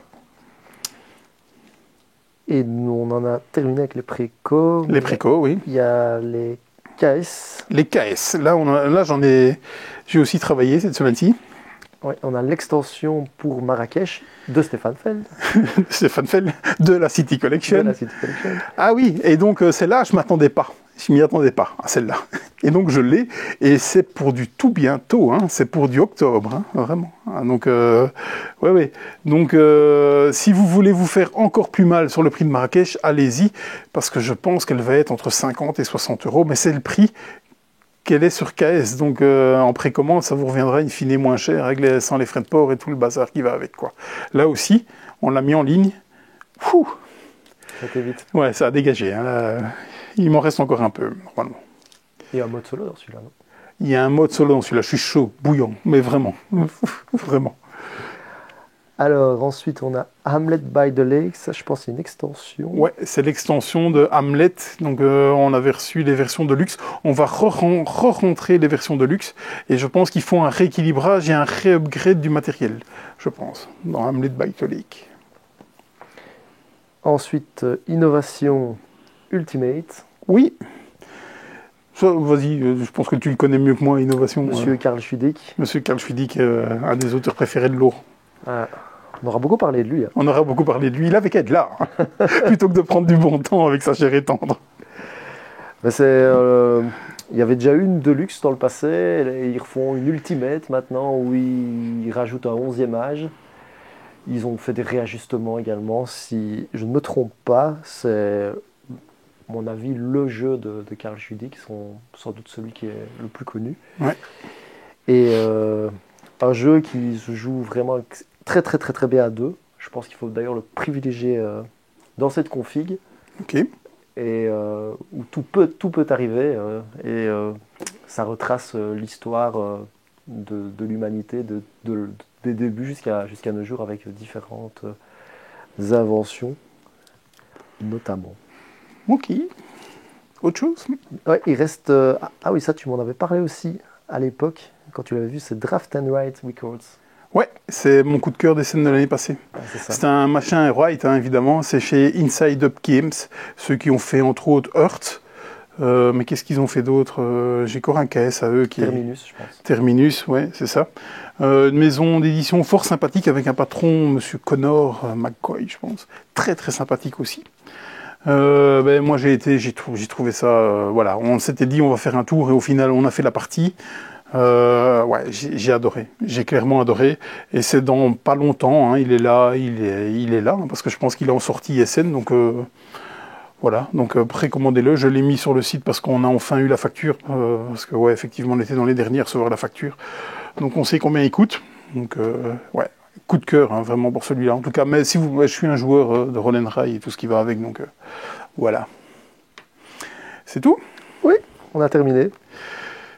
Speaker 2: Et nous, on en a terminé avec les précos.
Speaker 1: Les précos, oui.
Speaker 2: Il y a les KS.
Speaker 1: Les KS. Là, j'ai aussi travaillé cette semaine-ci.
Speaker 2: Ouais, on a l'extension pour Marrakech de Stéphane Feld.
Speaker 1: Stéphane Feld de la City Collection.
Speaker 2: De la City Collection.
Speaker 1: Ah oui, et donc celle-là, je m'attendais pas. Je m'y attendais pas à celle-là. Et donc je l'ai, et c'est pour du tout bientôt, hein. C'est pour du octobre, hein, vraiment. Donc, ouais. Donc, si vous voulez vous faire encore plus mal sur le prix de Marrakech, allez-y, parce que je pense qu'elle va être entre 50 et 60 €, mais c'est le prix qu'elle est sur KS. Donc, en précommande, ça vous reviendra in fine moins cher, sans les frais de port et tout le bazar qui va avec, quoi. Là aussi, on l'a mis en ligne. Ouh.
Speaker 2: Ça fait vite.
Speaker 1: Ouais, ça a dégagé, hein, là. Il m'en reste encore un peu, normalement.
Speaker 2: Il y a un mode solo dans celui-là, non?
Speaker 1: Il y a un mode solo dans celui-là. Je suis chaud, bouillant, mais vraiment. Vraiment.
Speaker 2: Alors, ensuite, on a Hamlet by the Lake. Ça, je pense, c'est une extension.
Speaker 1: Ouais, c'est l'extension de Hamlet. Donc, on avait reçu les versions de luxe. On va re-rentrer les versions de luxe. Et je pense qu'ils font un rééquilibrage et un ré-upgrade du matériel, je pense, dans Hamlet by the Lake.
Speaker 2: Ensuite, innovation Ultimate.
Speaker 1: Oui. Ça, vas-y, je pense que tu le connais mieux que moi, Innovation.
Speaker 2: Monsieur Karl Schwidig.
Speaker 1: Monsieur Karl Schwidig, un des auteurs préférés de l'eau.
Speaker 2: On aura beaucoup parlé de lui. Hein.
Speaker 1: On aura beaucoup parlé de lui. Il avait qu'à être là, hein, plutôt que de prendre du bon temps avec sa chair et tendre.
Speaker 2: Ben il y avait déjà une Deluxe dans le passé. Ils refont une Ultimate maintenant où ils rajoutent un 11e âge. Ils ont fait des réajustements également. Si je ne me trompe pas, c'est, à mon avis, le jeu de Karl Schwidig, sans doute celui qui est le plus connu.
Speaker 1: Ouais.
Speaker 2: Et un jeu qui se joue vraiment très très très très bien à 2. Je pense qu'il faut d'ailleurs le privilégier dans cette config.
Speaker 1: Ok.
Speaker 2: Et où tout peut arriver. Et ça retrace l'histoire de l'humanité des débuts jusqu'à nos jours avec différentes inventions, notamment.
Speaker 1: Ok. Autre chose?
Speaker 2: Ouais, il reste... ah oui, ça, tu m'en avais parlé aussi à l'époque, quand tu l'avais vu, c'est Draft and Write Records.
Speaker 1: Ouais, c'est mon coup de cœur des scènes de l'année passée.
Speaker 2: Ah,
Speaker 1: c'est un machin Write, hein, évidemment. C'est chez Inside Up Games, ceux qui ont fait entre autres Earth. Mais qu'est-ce qu'ils ont fait d'autre? J'ai encore un KS à eux qui
Speaker 2: Terminus, je pense.
Speaker 1: Terminus, ouais, c'est ça. Une maison d'édition fort sympathique avec un patron, Monsieur Connor McCoy, je pense. Très très sympathique aussi. Moi j'ai trouvé ça, voilà, on s'était dit on va faire un tour et au final on a fait la partie. Ouais, j'ai adoré, j'ai clairement adoré, et c'est dans pas longtemps, hein, il est là, hein, parce que je pense qu'il est en sortie SN, donc voilà, donc précommandez-le, je l'ai mis sur le site parce qu'on a enfin eu la facture, parce que ouais, effectivement on était dans les derniers à recevoir la facture, donc on sait combien il coûte, donc ouais, coup de cœur, hein, vraiment pour celui-là, en tout cas, mais si je suis un joueur de Roll and Ride et tout ce qui va avec, donc voilà, c'est tout.
Speaker 2: Oui, on a terminé.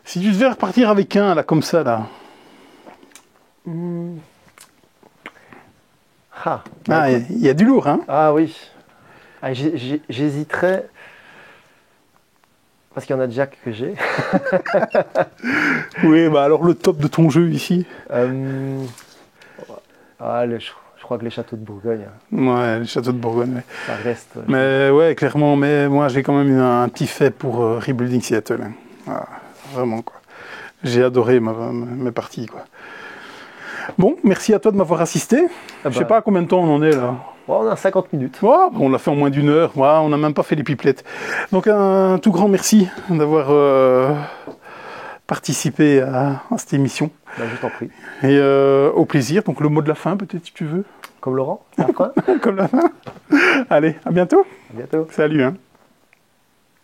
Speaker 1: Si tu devais repartir avec un, là, comme ça, là.
Speaker 2: Ah,
Speaker 1: Il y a du lourd, hein.
Speaker 2: Ah oui. Ah, j'hésiterais. Parce qu'il y en a déjà que j'ai.
Speaker 1: Oui, bah alors le top de ton jeu ici.
Speaker 2: Je crois que les châteaux de Bourgogne,
Speaker 1: Ouais, les châteaux de Bourgogne, ouais.
Speaker 2: ça reste.
Speaker 1: Mais ouais, clairement, mais moi j'ai quand même eu un petit fait pour Rebuilding Seattle. Hein. Ah, vraiment, quoi. J'ai adoré mes parties, quoi. Bon, merci à toi de m'avoir assisté. Je sais pas à combien de temps on en est, là.
Speaker 2: On a 50 minutes.
Speaker 1: Oh, on l'a fait en moins d'une heure. Ouais, on n'a même pas fait les pipelettes. Donc un tout grand merci d'avoir participé à cette émission.
Speaker 2: Je t'en prie.
Speaker 1: Et au plaisir. Donc le mot de la fin, peut-être, si tu veux.
Speaker 2: Comme Laurent, la fin.
Speaker 1: Comme la fin. Allez, à bientôt.
Speaker 2: À bientôt.
Speaker 1: Salut. Hein.